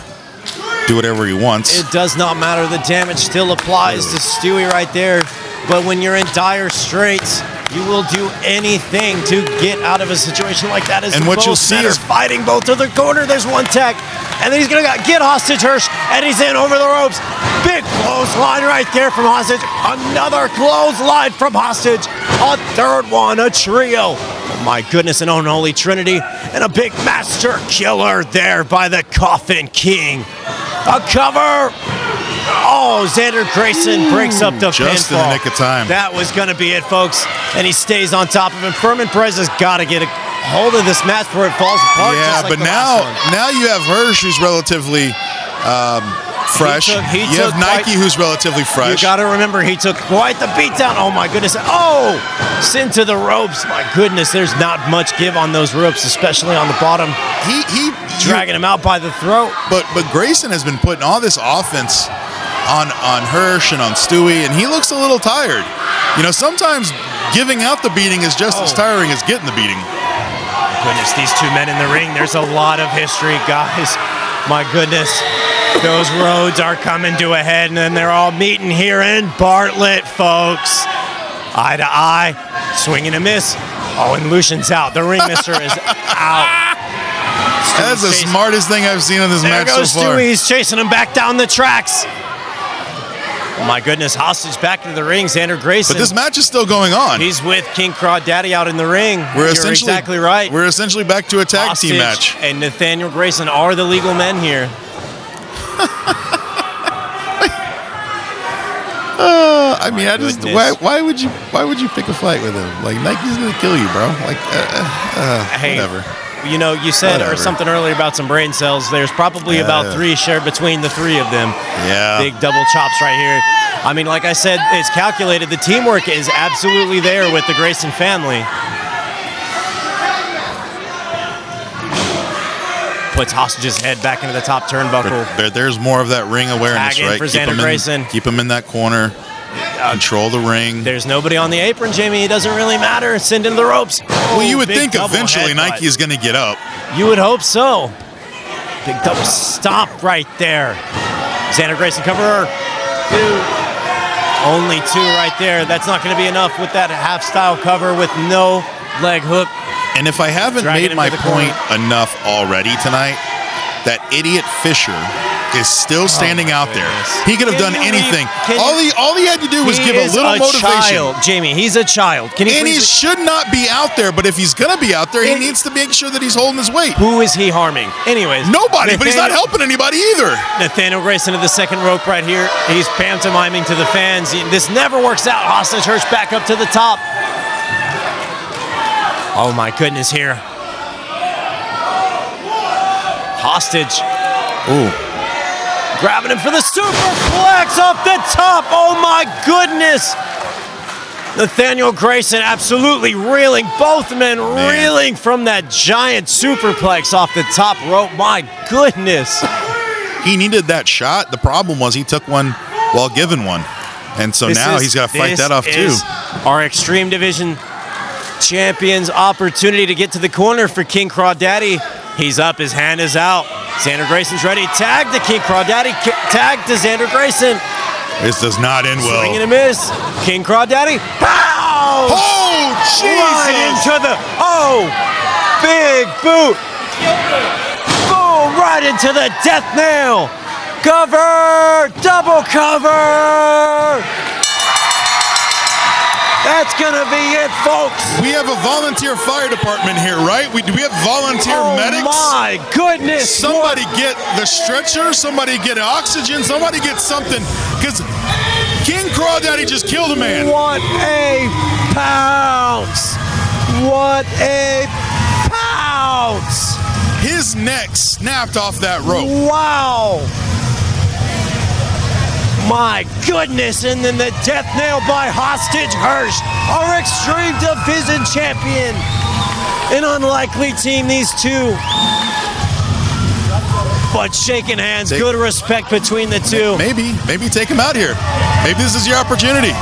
do whatever he wants. It does not matter. The damage still applies to Stewie right there. But when you're in dire straits, you will do anything to get out of a situation like that. And what you'll see is fighting both to the corner. There's one tech, and then he's gonna get Hostage Hirsch, and he's in over the ropes. Big clothesline right there from Hostage. Another clothesline from Hostage. A third one, a trio. Oh my goodness, an unholy trinity, and a big master killer there by the Coffin King. A cover. Xander Grayson breaks up the pinfall. Just in the nick of time. That was going to be it, folks. And he stays on top of him. Furman Perez has got to get a hold of this match before it falls apart. Yeah, just like but the last one. now you have Hirsch, who's relatively fresh. You have Nike, who's relatively fresh. You got to remember, he took quite the beatdown. Oh, my goodness. Sent to the ropes. My goodness, there's not much give on those ropes, especially on the bottom. He dragging him out by the throat. But Grayson has been putting all this offense on Hirsch and on Stewie, and he looks a little tired. You know, sometimes giving out the beating is just as tiring as getting the beating. Goodness, these 2 men in the ring, there's a lot of history, guys. My goodness, those roads are coming to a head, and then they're all meeting here in Bartlett, folks. Eye to eye, swing and a miss. And Lucian's out. The ring mister is out. That's the smartest thing I've seen in this match so far. There goes Stewie. He's chasing him back down the tracks. Oh my goodness, Hostage back into the ring, Xander Grayson. But this match is still going on. He's with King Crawdaddy out in the ring. You're exactly right. We're essentially back to a tag team match. And Nathaniel Grayson are the legal men here. Why would you pick a fight with him? Like, Nike's gonna kill you, bro. Like, Hey, whatever. You know, you said or Whatever. something earlier about some brain cells. There's probably about 3 shared between the 3 of them. Yeah. Big double chops right here. I mean, like I said, it's calculated. The teamwork is absolutely there with the Grayson family. Puts Hostage's head back into the top turnbuckle. There's more of that ring awareness, Tag in right? for Xander Grayson. Keep him in that corner. Control the ring. There's nobody on the apron, Jamie. It doesn't really matter. Send in the ropes. Well, you would big think double eventually headbutt. Nike is going to get up. You would hope so. Big double stomp right there. Xander Grayson cover. 2. Only 2 right there. That's not going to be enough with that half-style cover with no leg hook. And if I haven't Dragging made him my to the point corner. enough already tonight, that idiot Fisher is still standing out there. He could have done anything. All he had to do was give a little motivation. Child, Jamie. He's a child. Can he And he please- should not be out there, but if he's going to be out there, he needs to make sure that he's holding his weight. Who is he harming? Anyways. Nobody, but he's not helping anybody either. Nathaniel Grayson to the second rope right here. He's pantomiming to the fans. This never works out. Hostage Hirsch back up to the top. Oh my goodness here. Hostage. Ooh. Grabbing him for the superplex off the top. Oh my goodness. Nathaniel Grayson absolutely reeling. Both men reeling from that giant superplex off the top rope. My goodness. He needed that shot. The problem was he took one while given one. And so now he's got to fight that off too. Our Extreme Division Champion's opportunity to get to the corner for King Crawdaddy. He's up, his hand is out. Xander Grayson's ready. Tag to King Crawdaddy. Tag to Xander Grayson. This does not end well. Swing and a miss. King Crawdaddy. Pow! Oh, Jesus! Right into the, big boot. Boom, right into the death nail. Cover, double cover. That's gonna be it, folks. We have a volunteer fire department here, right? Do we have volunteer medics? Oh my goodness. Somebody get the stretcher, somebody get oxygen, somebody get something. Because King Crawdaddy just killed a man. What a pounce. What a pounce. His neck snapped off that rope. Wow. My goodness, and then the death nail by Hostage Hirsch, our Extreme Division champion. An unlikely team, these two. But shaking hands, good respect between the two. Maybe take him out here. Maybe this is your opportunity.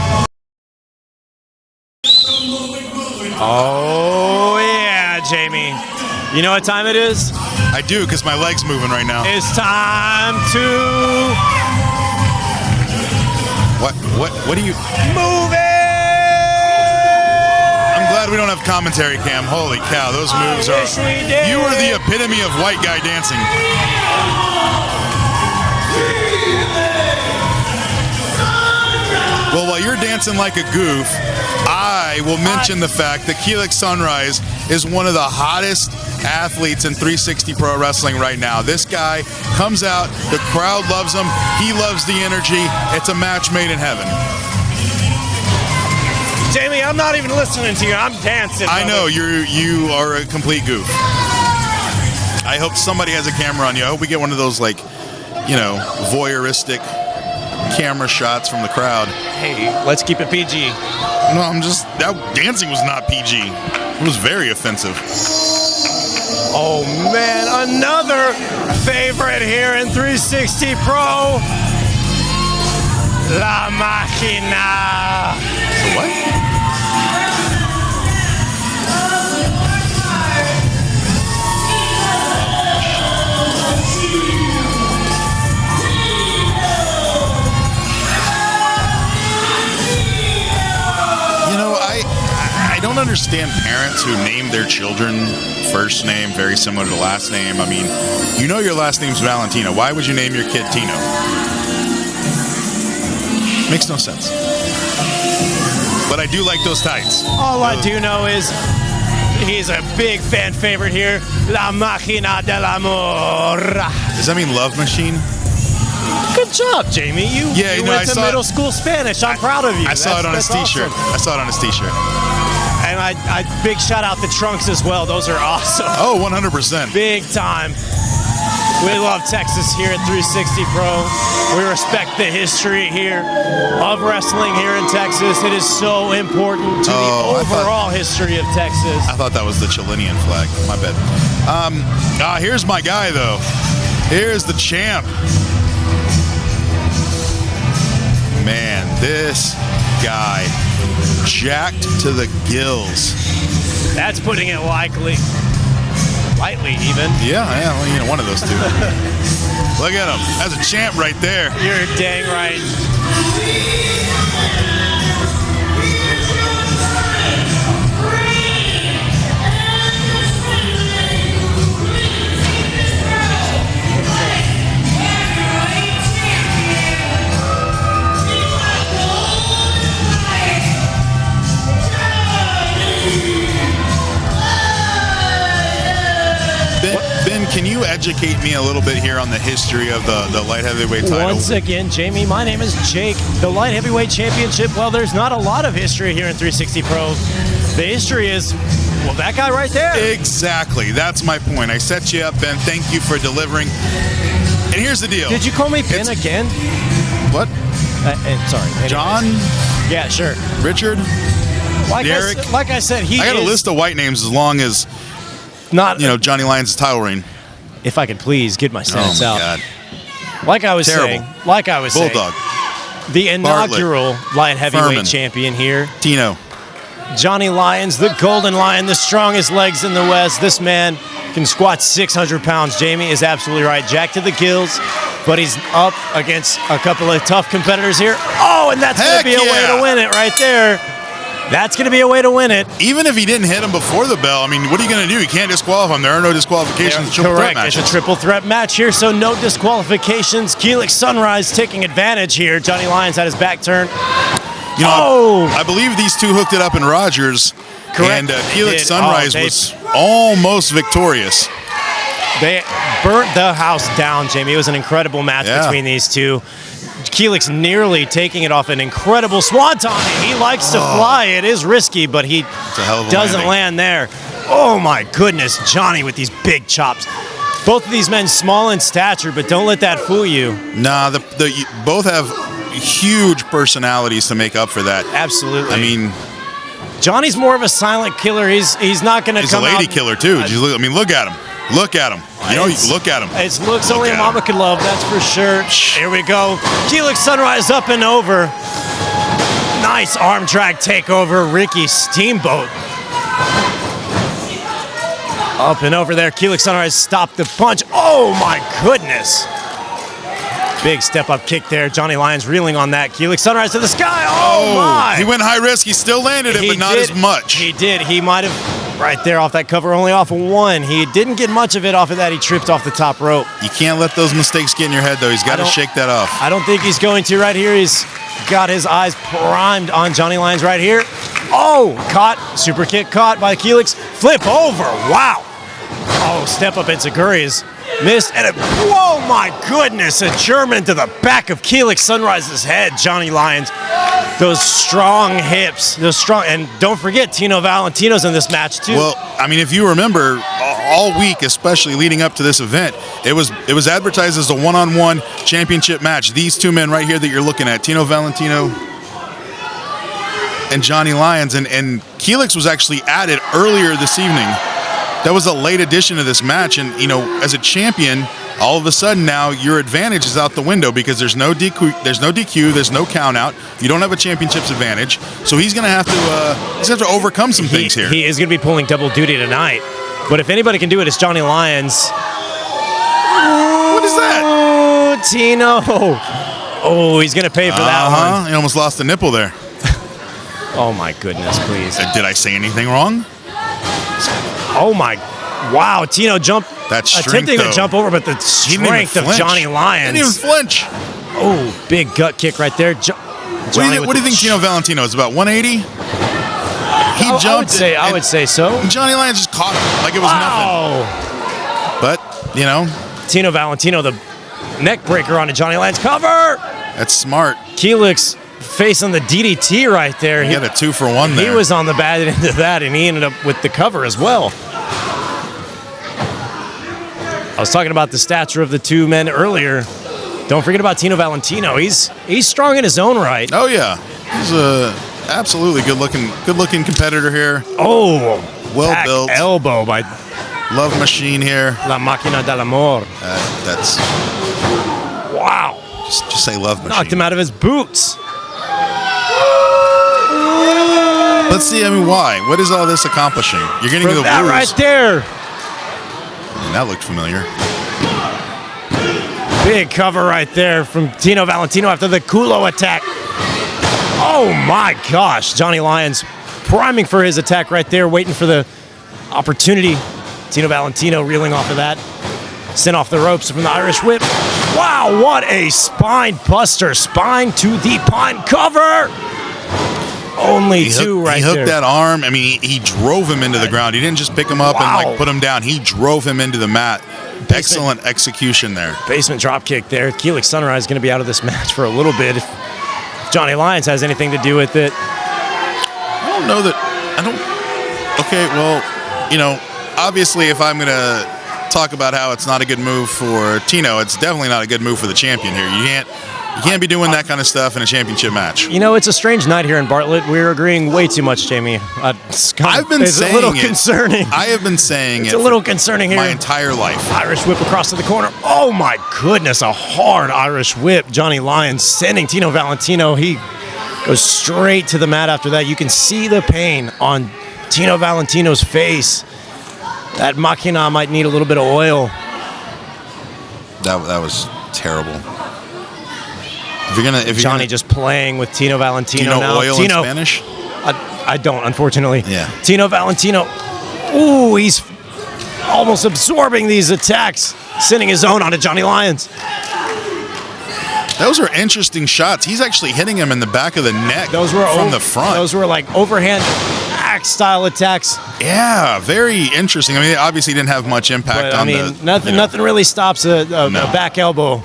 Oh, yeah, Jamie. You know what time it is? I do, because my leg's moving right now. It's time to... What do you... Move it! I'm glad we don't have commentary, Cam. Holy cow, those moves are... wish we did. You are the epitome of white guy dancing. Well, while you're dancing like a goof, I will mention the fact that Keelix Sunrise is one of the hottest athletes in 360 Pro Wrestling right now. This guy comes out, the crowd loves him, he loves the energy. It's a match made in heaven. Jamie, I'm not even listening to you. I'm dancing. I know, you are a complete goof. I hope somebody has a camera on you. I hope we get one of those, like, you know, voyeuristic camera shots from the crowd. Hey, let's keep it PG. No, that dancing was not PG. It was very offensive. Oh man, another favorite here in 360 Pro. La Máquina. What? I don't understand parents who name their children first name very similar to last name. I mean, you know your last name's Valentino. Why would you name your kid Tino? Makes no sense. But I do like those tights. All I do know is he's a big fan favorite here. La Máquina del Amor. Does that mean love machine? Good job, Jamie. You went to middle school Spanish. I'm proud of you. I saw it on his t-shirt. Awesome. I saw it on his t-shirt. And I big shout out the trunks as well. Those are awesome. Oh, 100%. Big time. We love Texas here at 360 Pro. We respect the history here of wrestling here in Texas. It is so important to the overall history of Texas. I thought that was the Chilean flag. My bad. Here's my guy, though. Here's the champ. Man, this guy jacked to the gills. That's putting it lightly even. Yeah, well, one of those two. Look at him. That's a champ right there. You're dang right. Ben, can you educate me a little bit here on the history of the light heavyweight title? Once again, Jamie, my name is Jake. The light heavyweight championship, well, there's not a lot of history here in 360 Pro. The history is, well, that guy right there. Exactly. That's my point. I set you up, Ben. Thank you for delivering. And here's the deal. Did you call me Ben again? What? Sorry. Anyways. John? Yeah, sure. Richard? Derek? Like I said, I got a list of white names as long as not Johnny Lyons' title reign. If I could please get my sentence out. God. Like I was Terrible. saying, Bulldog. the inaugural light heavyweight Furman. champion here, Tino. Johnny Lyons, the Golden Lion, the strongest legs in the West. This man can squat 600 pounds. Jamie is absolutely right. Jack to the gills, but he's up against a couple of tough competitors here. Oh, and that's going to be a way to win it right there. That's going to be a way to win it. Even if he didn't hit him before the bell, I mean, what are you going to do? You can't disqualify him. There are no disqualifications. Correct. It's a triple threat match here, so no disqualifications. Keelix Sunrise taking advantage here. Johnny Lyons had his back turned. I believe these two hooked it up in Rogers. Correct. And Keelix Sunrise was almost victorious. They burnt the house down, Jamie. It was an incredible match between these two. Keelix nearly taking it off an incredible swanton. He likes to fly. It is risky, but he doesn't land there. Oh, my goodness. Johnny with these big chops. Both of these men small in stature, but don't let that fool you. Nah, both have huge personalities to make up for that. Absolutely. I mean, Johnny's more of a silent killer. He's not going to come out. He's a lady killer, too. Look at him. Look at him. Look at him. It's looks only a mama could love, that's for sure. Here we go. Keelix Sunrise up and over. Nice arm drag takeover. Ricky Steamboat. Up and over there. Keelix Sunrise stopped the punch. Oh, my goodness. Big step-up kick there. Johnny Lyons reeling on that. Keelix Sunrise to the sky. Oh, my. He went high risk. He still landed it, but not as much. He did. He might have right there off that cover, only off of one. He didn't get much of it off of that. He tripped off the top rope. You can't let those mistakes get in your head, though. He's got to shake that off. I don't think he's going to right here. He's got his eyes primed on Johnny Lyons right here. Oh, caught. Super kick caught by Keelix. Flip over. Wow. Oh, step up Enziguri is missed. And whoa, my goodness. A German to the back of Keelix Sunrise's head. Johnny Lyons. Those strong hips. And don't forget, Tino Valentino's in this match, too. Well, I mean, if you remember, all week, especially leading up to this event, it was advertised as a one-on-one championship match. These two men right here that you're looking at, Tino Valentino and Johnny Lyons. And Keelix was actually added earlier this evening. That was a late addition to this match. And, as a champion, all of a sudden now your advantage is out the window because there's no DQ, there's no count out. You don't have a championship's advantage. So he's going to have to overcome some things here. He is going to be pulling double duty tonight. But if anybody can do it, it's Johnny Lyons. What is that? Tino. Oh, he's going to pay for that one. He almost lost the nipple there. Oh, my goodness, please. Did I say anything wrong? Oh, my. Wow, Tino jumped. That strength, attempting to jump over, but the strength of Johnny Lyons. Didn't even flinch. Oh, big gut kick right there. What do you think Tino Valentino is, about 180? He jumped. I would say so. And Johnny Lyons just caught him like it was nothing. But, Tino Valentino, the neck breaker on a Johnny Lyons cover. That's smart. Keelix facing the DDT right there. He had a 2-for-1 there. He was on the bad end of that, and he ended up with the cover as well. I was talking about the stature of the two men earlier. Don't forget about Tino Valentino. He's strong in his own right. Oh yeah, he's a absolutely good looking competitor here. Oh, well back built. elbow by Love Machine here. La Máquina del Amor. That's wow. Just say Love Machine. Knocked him out of his boots. Let's see. I mean, why? What is all this accomplishing? You're getting From the that blues. right there. And that looked familiar. Big cover right there from Tino Valentino after the culo attack. Oh my gosh. Johnny Lyons priming for his attack right there, waiting for the opportunity. Tino Valentino reeling off of that. Sent off the ropes from the Irish whip. Wow, what a spine buster. Spine to the pine cover. Only two right there. He hooked that arm. I mean, he drove him into the ground. He didn't just pick him up and like put him down. He drove him into the mat. Excellent execution there. Basement drop kick there. Keelix Sunrise is going to be out of this match for a little bit if Johnny Lyons has anything to do with it. I don't know that. Okay, well, you know, obviously if I'm going to talk about how it's not a good move for Tino, it's definitely not a good move for the champion here. You can't be doing that kind of stuff in a championship match. You know, it's a strange night here in Bartlett. We're agreeing way too much, Jamie. I've been saying a little concerning. I have been saying it's a little concerning here. My entire life. Irish whip across to the corner. Oh my goodness, a hard Irish whip. Johnny Lyons sending Tino Valentino. He goes straight to the mat after that. You can see the pain on Tino Valentino's face. That Machina might need a little bit of oil. That was terrible. If you're Johnny just playing with Tino Valentino do you know now. oil Tino, in Spanish? I don't, unfortunately. Yeah. Tino Valentino. Ooh, he's almost absorbing these attacks, sending his own onto Johnny Lyons. Those are interesting shots. He's actually hitting him in the back of the neck from the front. Those were like overhand axe style attacks. Yeah, very interesting. I mean, obviously didn't have much impact on nothing really stops a back elbow.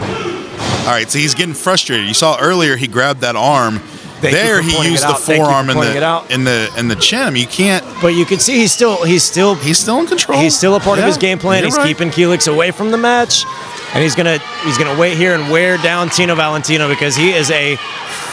All right, so he's getting frustrated. You saw earlier he grabbed that arm. He used the forearm in the chin. I mean, you can't. But you can see he's still in control. He's still a part of his game plan. He's keeping Keelix away from the match, and he's gonna wait here and wear down Tino Valentino because he is a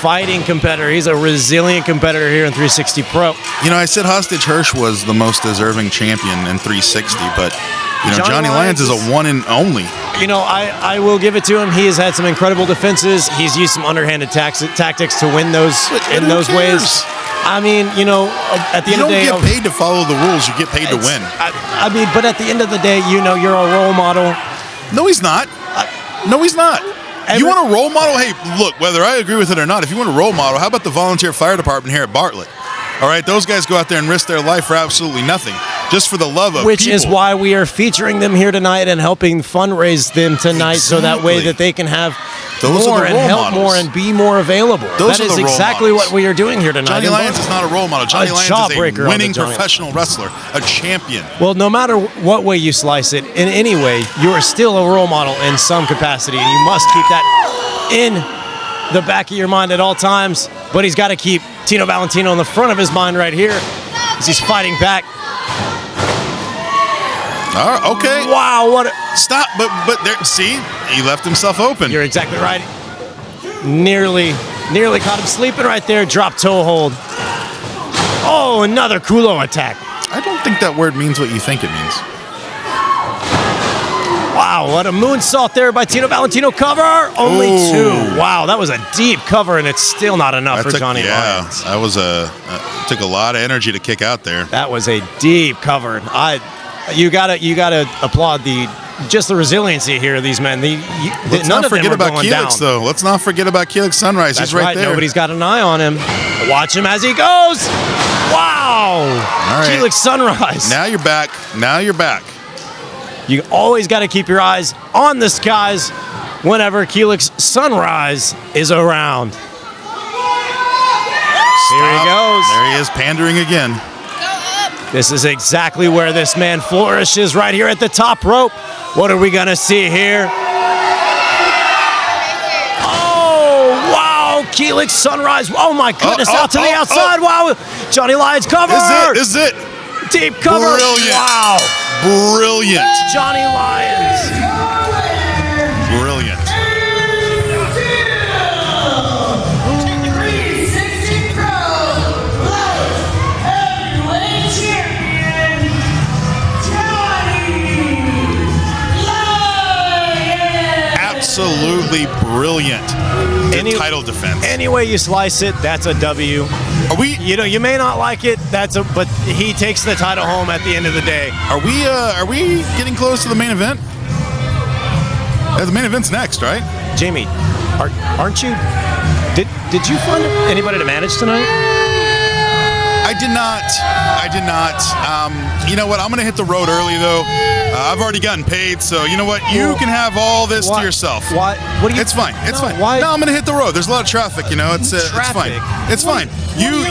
fighting competitor. He's a resilient competitor here in 360 Pro. You know, I said Hostage Hirsch was the most deserving champion in 360, but you know, Johnny Lyons is a one and only. You know, I will give it to him. He has had some incredible defenses. He's used some underhanded tactics to win those in those ways. I mean, you know, at the end of the day, you don't get paid to follow the rules. You get paid to win. I mean, but at the end of the day, you know, you're a role model. No, he's not. No, he's not. You want a role model? Hey, look, whether I agree with it or not, if you want a role model, how about the volunteer fire department here at Bartlett? All right, those guys go out there and risk their life for absolutely nothing, just for the love of people. Which is why we are featuring them here tonight and helping fundraise them tonight, so that way that they can have more and help more and be more available. That is exactly what we are doing here tonight. Johnny Lyons is not a role model. Johnny Lyons is a winning professional wrestler, a champion. Well, no matter what way you slice it, in any way, you are still a role model in some capacity, and you must keep that in the back of your mind at all times. But he's got to keep Tino Valentino in the front of his mind right here as he's fighting back. All right, okay. Wow, what stop, but there, see, he left himself open. You're exactly right. Nearly caught him sleeping right there. Drop toe hold. Oh, another culo attack. I don't think that word means what you think it means. Wow, what a moonsault there by Tino Valentino. Cover, only two. Wow, that was a deep cover, and it's still not enough for Johnny Lyons. That was took a lot of energy to kick out there. That was a deep cover. You gotta applaud just the resiliency here of these men. Let's not forget about Keelix, though. Let's not forget about Keelix Sunrise. He's right there. Nobody's got an eye on him. Watch him as he goes. Wow. All right. Keelix Sunrise. Now you're back. You always got to keep your eyes on the skies whenever Keelix Sunrise is around. Here he goes. There he is, pandering again. This is exactly where this man flourishes, right here at the top rope. What are we going to see here? Oh, wow, Keelix Sunrise. Oh my goodness, Oh, out to the oh, outside. Wow. Johnny Lyons cover. This is it. Deep cover. Brilliant. Wow. Brilliant. Johnny Lyons. Brilliant. 360 Pro Light Heavyweight Champion, Johnny Lyons. Absolutely brilliant. Any- Title defense. Any way you slice it, that's a W. Are we? You know, you may not like it, but he takes the title home at the end of the day. Are we getting close to the main event? The main event's next, right? Jamie, aren't you? Did you find anybody to manage tonight? I did not. You know what? I'm gonna hit the road early though. I've already gotten paid, so you know what? You can have all this to yourself. What do you? It's fine. It's fine. Why? No, I'm gonna hit the road. There's a lot of traffic. You know, it's fine. It's fine. You.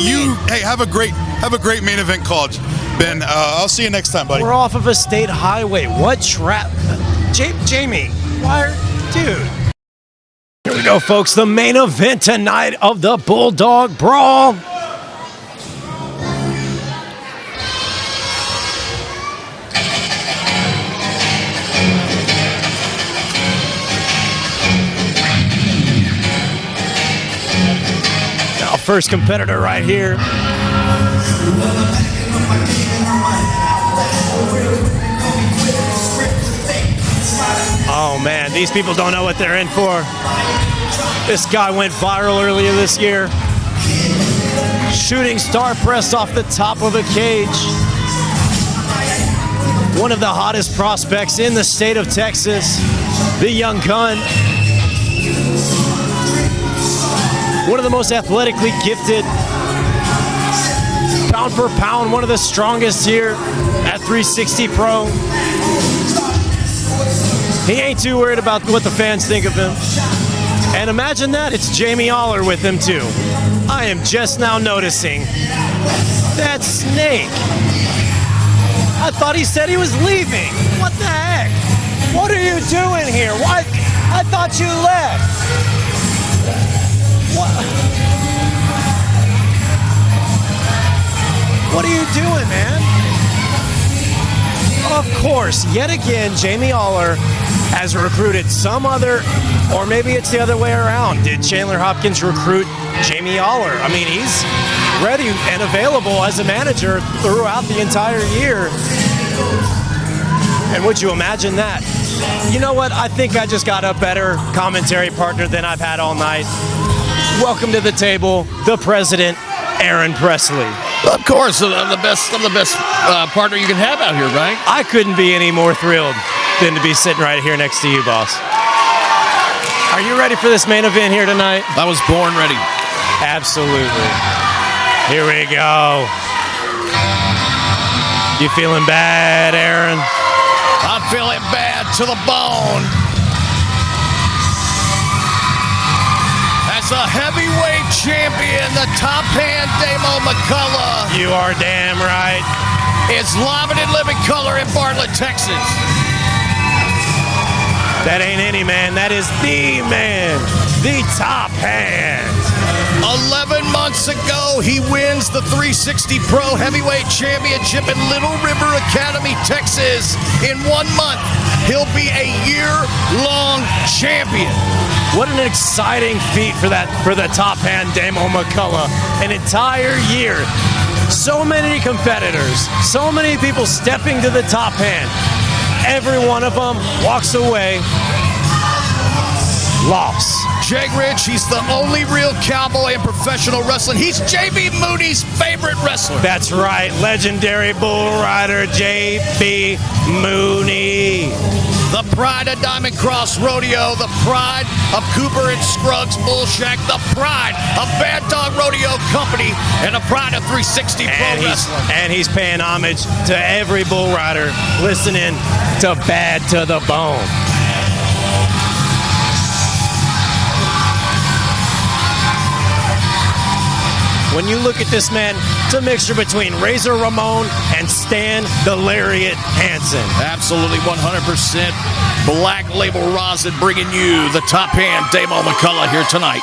Hey, have a great main event call, Ben. I'll see you next time, buddy. We're off of a state highway. What trap? Jamie, dude. Here we go, folks. The main event tonight of the Bulldog Brawl. Now, first competitor right here. Oh man, these people don't know what they're in for. This guy went viral earlier this year. Shooting star press off the top of a cage. One of the hottest prospects in the state of Texas, the young gun. One of the most athletically gifted. Pound for pound, one of the strongest here at 360 Pro. He ain't too worried about what the fans think of him. And imagine that, it's Jamie Aller with him too. I am just now noticing that snake. I thought he said he was leaving. What the heck? What are you doing here? Why? I thought you left. What are you doing, man? Of course, yet again, Jamie Aller has recruited some other, or maybe it's the other way around. Did Chandler Hopkins recruit Jamie Aller? I mean, he's ready and available as a manager throughout the entire year. And would you imagine that? You know what? I think I just got a better commentary partner than I've had all night. Welcome to the table, the president, Aaron Presley. Of course, I'm the best partner you can have out here, right? I couldn't be any more thrilled than to be sitting right here next to you, boss. Are you ready for this main event here tonight? I was born ready. Absolutely. Here we go. You feeling bad, Aaron? I'm feeling bad to the bone. As a heavyweight champion, the top hand Damo McCullough You are damn right. is live and in living color in Bartlett, Texas. That ain't any man. That is the man. The top hand. 11 months ago, he wins the 360 Pro Heavyweight Championship in Little River Academy, Texas. In 1 month, he'll be a year-long champion. What an exciting feat for the top hand Damo McCullough. An entire year. So many competitors. So many people stepping to the top hand. Every one of them walks away lost. Jake Rich, he's the only real cowboy in professional wrestling. He's J.B. Mooney's favorite wrestler. That's right, legendary bull rider J.B. Mooney. The pride of Diamond Cross Rodeo, the pride of Cooper and Scruggs Bull Shack, the pride of Bad Dog Rodeo Company, and the pride of 360 Pro Wrestling. And he's paying homage to every bull rider listening to Bad to the Bone. When you look at this man, it's a mixture between Razor Ramon and Stan the Lariat Hansen. Absolutely 100% Black Label Rosin bringing you the top hand Damo McCullough here tonight.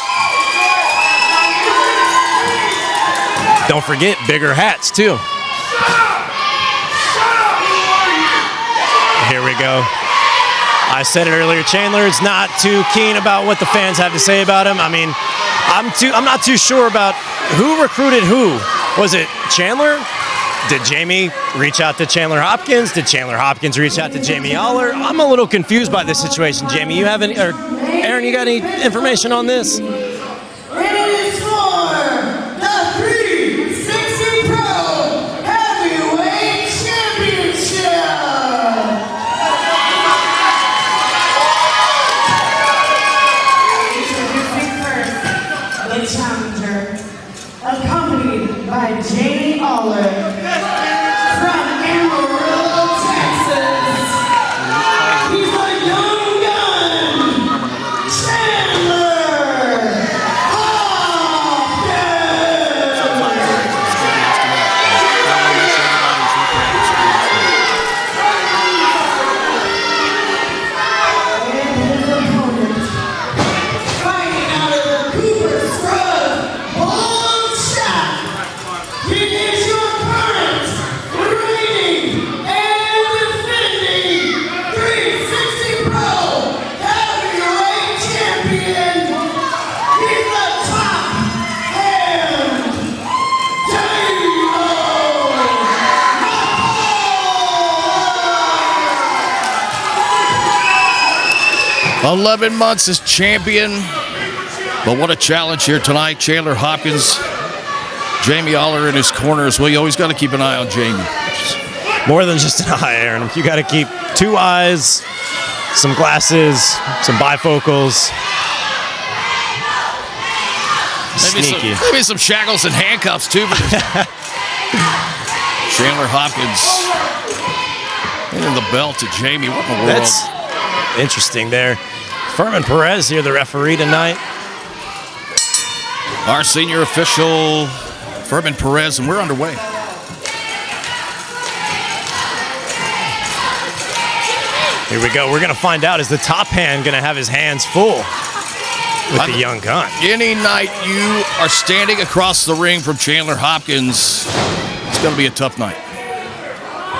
Don't forget, bigger hats, too. Here we go. I said it earlier, Chandler is not too keen about what the fans have to say about him. I mean, I'm not too sure about who recruited who. Was it Chandler? Did Jamie reach out to Chandler Hopkins? Did Chandler Hopkins reach out to Jamie Aller? I'm a little confused by this situation, Jamie. You have any, or Aaron, you got any information on this? And it is for the 360 Pro Heavyweight Championship. Introducing first, the challenger, accompanied by Jamie Aller. "11 months as champion, but what a challenge here tonight." Chandler Hopkins, Jamie Aller in his corner as well. You always got to keep an eye on Jamie. More than just an eye, Aaron. You got to keep 2 eyes, some glasses, some bifocals. Sneaky. Maybe some shackles and handcuffs too. Chandler Hopkins handing the belt to Jamie. What in the world? That's interesting there. Furman Perez here, the referee tonight. Our senior official, Furman Perez, and we're underway. Here we go. We're going to find out, is the top hand going to have his hands full with the young gun? Any night you are standing across the ring from Chandler Hopkins, it's going to be a tough night.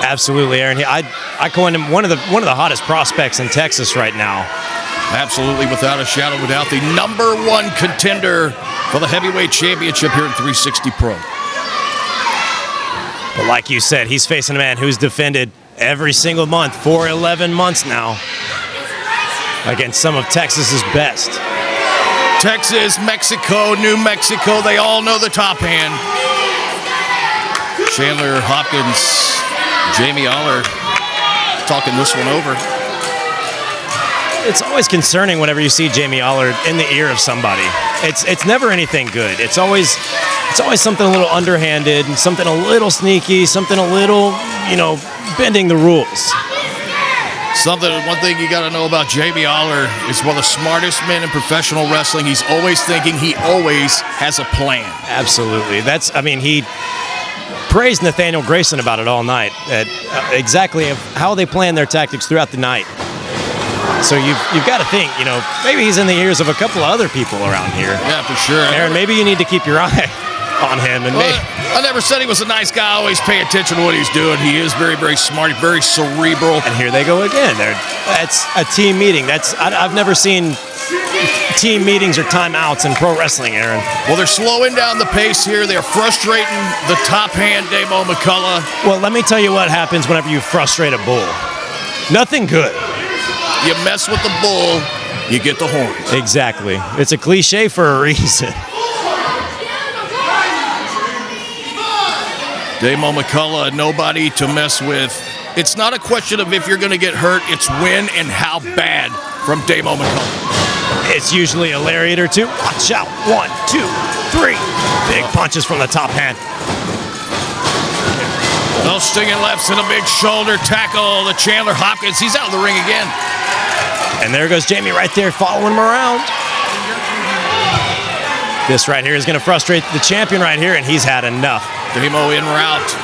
Absolutely, Aaron. I call him one of the hottest prospects in Texas right now. Absolutely, without a shadow of a doubt, the #1 contender for the heavyweight championship here at 360 Pro. But like you said, he's facing a man who's defended every single month for 11 months now against some of Texas's best. Texas, Mexico, New Mexico, they all know the top hand. Chandler Hopkins, Jamie Aller talking this one over. It's always concerning whenever you see Jamie Aller in the ear of somebody. It's never anything good. It's always something a little underhanded, something a little sneaky, something a little, bending the rules. One thing you got to know about Jamie Aller is one of the smartest men in professional wrestling. He's always thinking, he always has a plan. Absolutely. He praised Nathaniel Grayson about it all night, exactly how they plan their tactics throughout the night. So you've got to think, maybe he's in the ears of a couple of other people around here. Yeah, for sure. Aaron, maybe you need to keep your eye on him. And I never said he was a nice guy. I always pay attention to what he's doing. He is very, very smart, very cerebral. And here they go again. That's a team meeting. I've never seen team meetings or timeouts in pro wrestling, Aaron. Well, they're slowing down the pace here. They're frustrating the top hand, Damo McCullough. Well, let me tell you what happens whenever you frustrate a bull. Nothing good. You mess with the bull, you get the horns. Exactly. It's a cliche for a reason. Damo McCullough, nobody to mess with. It's not a question of if you're going to get hurt, it's when and how bad from Damo McCullough. It's usually a lariat or two. Watch out. 1, 2, 3. Big punches from the top hand. Those stinging lefts and a big shoulder tackle. The Chandler Hopkins, he's out of the ring again. And there goes Jamie right there following him around. This right here is going to frustrate the champion right here, and he's had enough. Damo en route.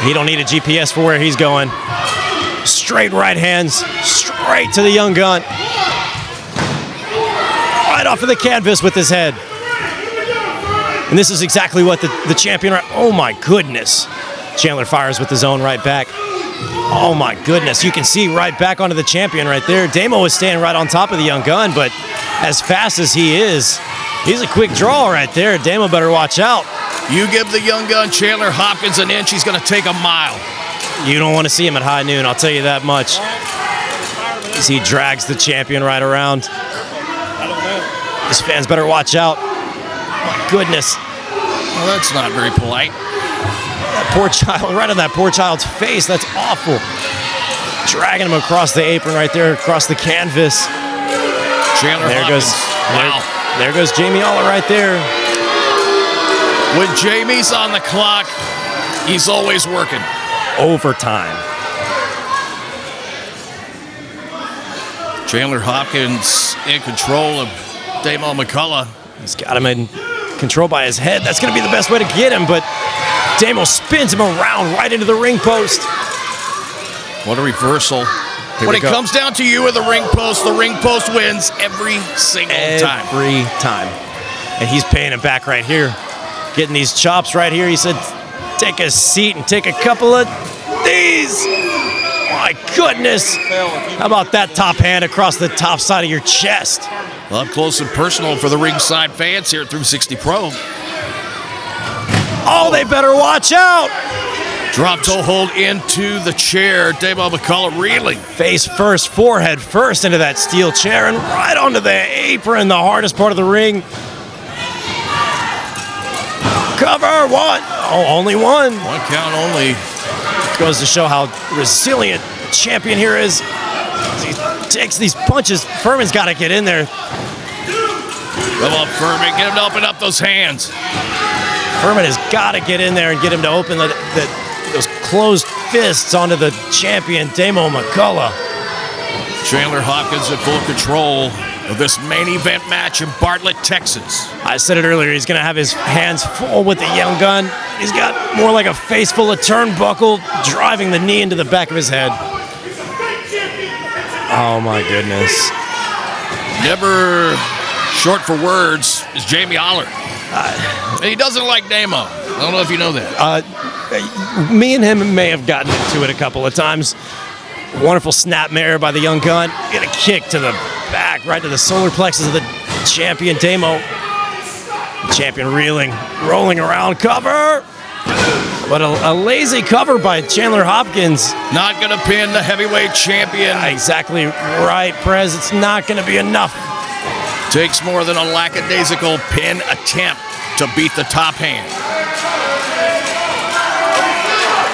He don't need a GPS for where he's going. Straight right hands, straight to the young gun. Right off of the canvas with his head. And this is exactly what the champion... Oh, my goodness. Chandler fires with his own right back. Oh, my goodness. You can see right back onto the champion right there. Damo is staying right on top of the young gun, but as fast as he is, he's a quick draw right there. Damo better watch out. You give the young gun Chandler Hopkins an inch, he's going to take a mile. You don't want to see him at high noon, I'll tell you that much. As he drags the champion right around. His fans better watch out. My goodness. Well, that's not very polite. That poor child, right on that poor child's face. That's awful. Dragging him across the apron right there, across the canvas. Chandler there Hopkins. goes, Wow. There goes Jamie Aller right there. When Jamie's on the clock, he's always working. Overtime. Chandler Hopkins in control of Damo McCullough. He's got him in control by his head. That's going to be the best way to get him, but Damo spins him around right into the ring post. What a reversal. When it comes down to you or the ring post wins every single time. Every time. And he's paying him back right here. Getting these chops right here. He said, take a seat and take a couple of these. My goodness. How about that top hand across the top side of your chest? Well, up close and personal for the ringside fans here at 360 Pro. Oh, they better watch out. Drop toe hold into the chair. Damo McCullough reeling. Face first, forehead first into that steel chair and right onto the apron, the hardest part of the ring. Cover one. Oh, only one. One count only. Goes to show how resilient the champion here is. As he takes these punches, Furman's got to get in there. Come on, Furman. Get him to open up those hands. Furman has got to get in there and get him to open those closed fists onto the champion, Damo McCullough. Chandler Hopkins in full control of this main event match in Bartlett, Texas. I said it earlier, he's going to have his hands full with the young gun. He's got more like a face full of turnbuckle, driving the knee into the back of his head. Oh, my goodness. Never short for words is Jamie Aller. He doesn't like Damo. I don't know if you know that. Me and him may have gotten into it a couple of times. Wonderful snapmare by the young gun. Get a kick to the back, right to the solar plexus of the champion, Damo. The champion reeling, rolling around, cover. But a lazy cover by Chandler Hopkins. Not going to pin the heavyweight champion. Exactly right, Prez. It's not going to be enough. Takes more than a lackadaisical pin attempt to beat the top hand.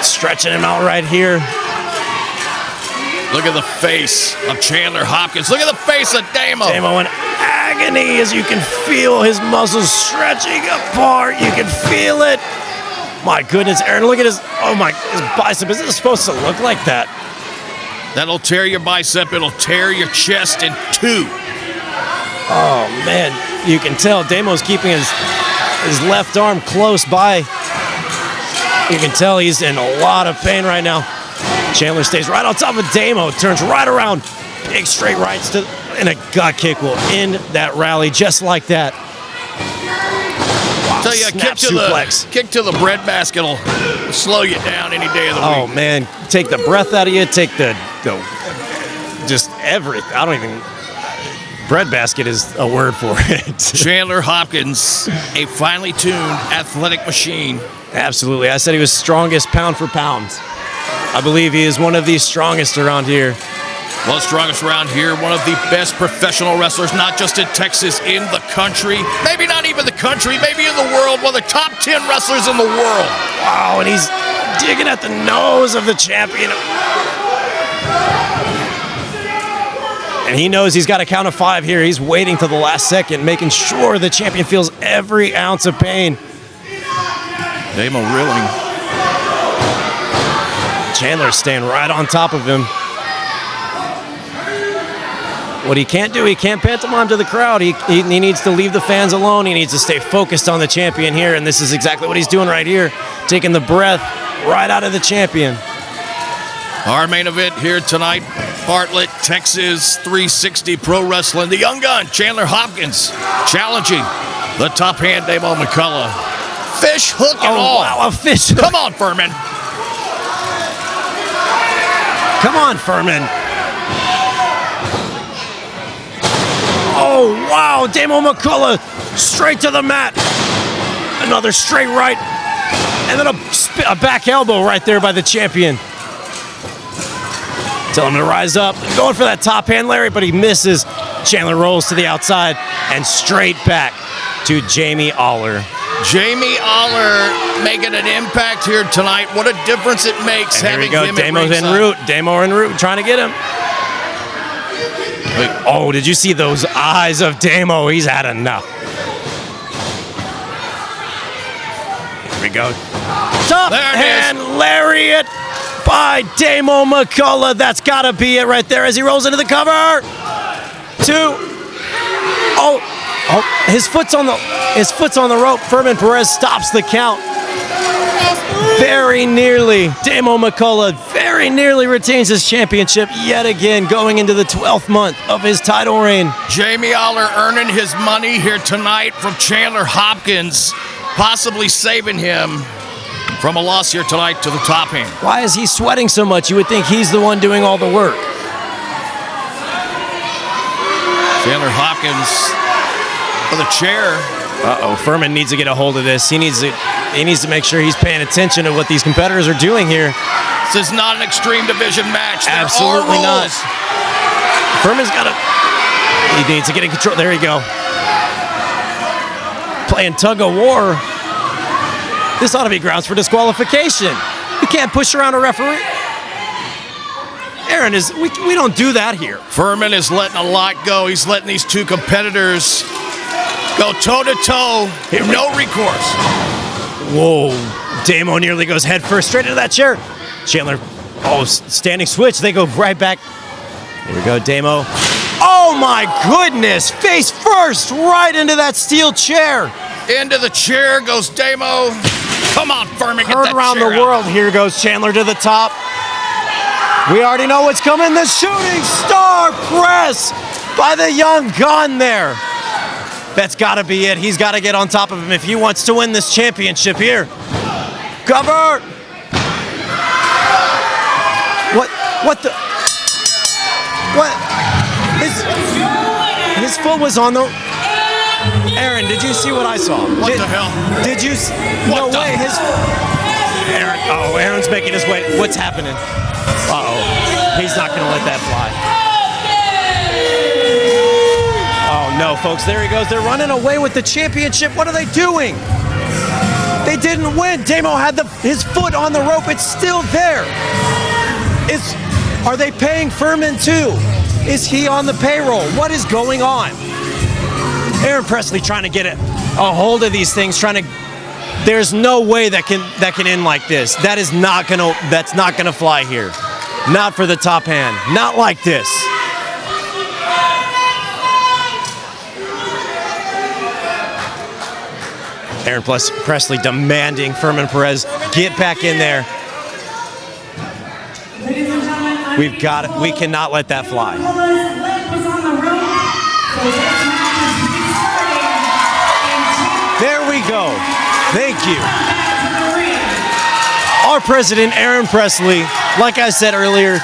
Stretching him out right here. Look at the face of Chandler Hopkins. Look at the face of Damo. Damo in agony as you can feel his muscles stretching apart. You can feel it. My goodness, Aaron, look at his bicep. Is it supposed to look like that? That'll tear your bicep. It'll tear your chest in two. Oh, man. You can tell Damo's keeping his left arm close by. You can tell he's in a lot of pain right now. Chandler stays right on top of Damo, turns right around. Big straight rights and a gut kick will end that rally just like that. Wow, Tell you, kick to the breadbasket will slow you down any day of the week. Oh, man. Take the breath out of you. Take the just everything. I don't even... Breadbasket is a word for it. Chandler Hopkins, a finely tuned athletic machine. Absolutely. I said he was strongest pound for pound. I believe he is one of the strongest around here. Well, strongest around here, one of the best professional wrestlers, not just in Texas, in the country. Maybe not even the country, maybe in the world. One of the top 10 wrestlers in the world. Wow, and he's digging at the nose of the champion. And he knows he's got a count of 5 here. He's waiting till the last second, making sure the champion feels every ounce of pain. Damo reeling. Chandler's staying right on top of him. What he can't do, he can't pantomime to the crowd. He needs to leave the fans alone. He needs to stay focused on the champion here, and this is exactly what he's doing right here, taking the breath right out of the champion. Our main event here tonight, Bartlett, Texas 360 Pro Wrestling. The young gun, Chandler Hopkins, challenging the top hand, Damo McCullough. Fish hook and all. Wow, a fish hook. Come on, Furman. Come on, Furman. Oh, wow. Damo McCullough straight to the mat. Another straight right. And then a back elbow right there by the champion. Tell him to rise up. Going for that top hand, Larry, but he misses. Chandler rolls to the outside and straight back to Jamie Aller. Jamie Aller making an impact here tonight. What a difference it makes And having here we him go. at Damo's en ringside. route. Damo en route, trying to get him. Oh, did you see those eyes of Damo? He's had enough. Here we go. Top There it hand lariat by Damo McCullough. That's got to be it right there as he rolls into the cover. 2. Oh, his foot's on the rope. Furman Perez stops the count. Very nearly, Damo McCullough very nearly retains his championship yet again, going into the 12th month of his title reign. Jamie Aller earning his money here tonight from Chandler Hopkins, possibly saving him from a loss here tonight to the top hand. Why is he sweating so much? You would think he's the one doing all the work. Chandler Hopkins for the chair. Uh-oh, Furman needs to get a hold of this. He needs to make sure he's paying attention to what these competitors are doing here. This is not an extreme division match. There Absolutely are not. rules. Furman's got to... He needs to get in control. There you go. Playing tug of war. This ought to be grounds for disqualification. You can't push around a referee. Aaron, we don't do that here. Furman is letting a lot go. He's letting these two competitors go toe-to-toe. No recourse. Whoa. Damo nearly goes head first straight into that chair. Chandler, standing switch. They go right back. Here we go, Damo. Oh my goodness. Face first right into that steel chair. Into the chair goes Damo. Come on, Furman, get Heard that around chair the out. world. Here goes Chandler to the top. We already know what's coming. The shooting star press by the young gun there. That's got to be it. He's got to get on top of him if he wants to win this championship here. Cover. What the? What? His foot was on the... Aaron, did you see what I saw? What the hell? Did you... What no the- way. Aaron's making his way. What's happening? Uh-oh. He's not going to let that fly. Oh, no, folks. There he goes. They're running away with the championship. What are they doing? They didn't win. Damo had his foot on the rope. It's still there. Are they paying Furman too? Is he on the payroll? What is going on? Aaron Presley trying to get a hold of these things, there's no way that can end like this. That's not gonna fly here. Not for the top hand. Not like this. Aaron Presley demanding Furman Perez get back in there. Ladies and gentlemen, We've got it. We cannot let that fly. Leg was on the rope, so this match is restarting. There we go. Thank you. Back to the ring. Our president, Aaron Presley, like I said earlier,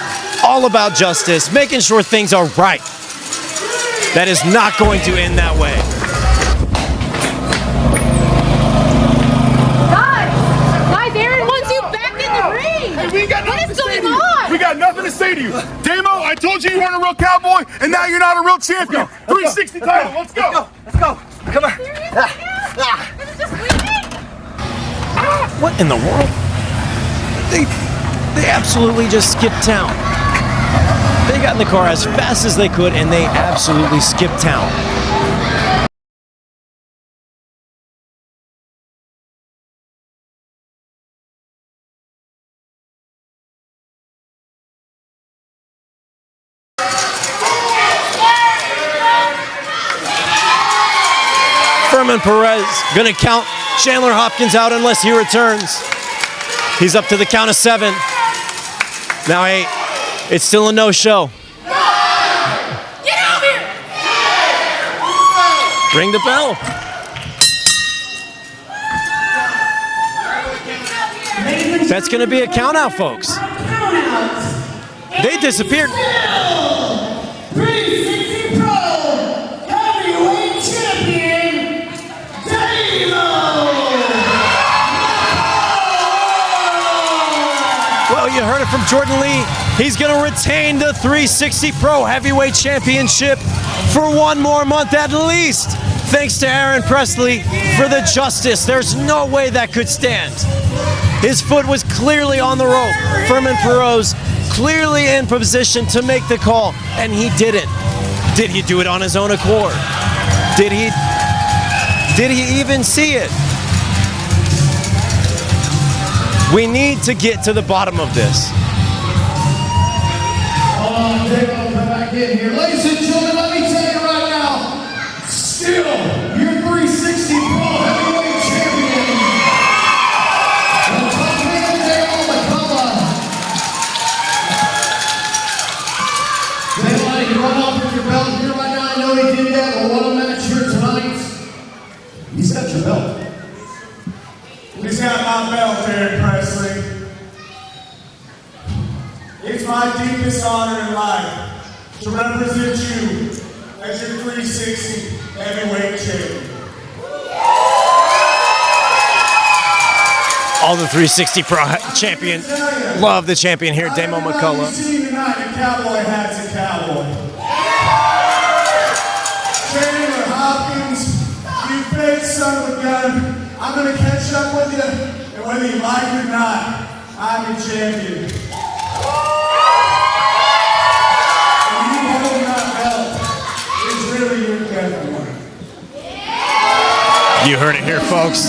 all about justice, making sure things are right. That is not going to end that way. Guys, Aaron wants you back in the ring. Hey, we ain't got What nothing is to say going to you. on? We got nothing to say to you. Damo, I told you weren't a real cowboy, and now you're not a real champion. 360 title. Let's go. Let's go. Come on. This is just leaving. What in the world? They absolutely just skipped town. They got in the car as fast as they could, and they absolutely skipped town. Furman Perez gonna count Chandler Hopkins out unless he returns. He's up to the count of 7. Now, hey, it's still a no-show. Ring the bell. That's going to be a count out, folks. They disappeared. 360 Pro Heavyweight Champion, Well, you heard it from Jordan Lee. He's going to retain the 360 Pro Heavyweight Championship for one more month at least. Thanks to Aaron Presley for the justice. There's no way that could stand. His foot was clearly on the rope. Furman Perot's clearly in position to make the call, and he didn't. Did he do it on his own accord? Did he even see it? We need to get to the bottom of this. Hold on, Dave, I'll come back in here. Ladies and gentlemen, let me tell you right now, still your 360 Pro Heavyweight Champion, the top man, Dale McCullough. Daylight, you run off with your belt here right now. I know he did that, but what a match here tonight. He's got your belt. He's got my belt, Aaron Presley. It's my deepest honor in life to represent you as your 360 heavyweight champion. All the 360 Pro champion. Love the champion here, Damo McCullough. You see tonight, a cowboy hat's a cowboy. Chandler Hopkins, you big son of a gun. I'm going to catch up with you, and whether you like it or not, I'm your champion. And you holding that belt is really your death warrant. You heard it here, folks.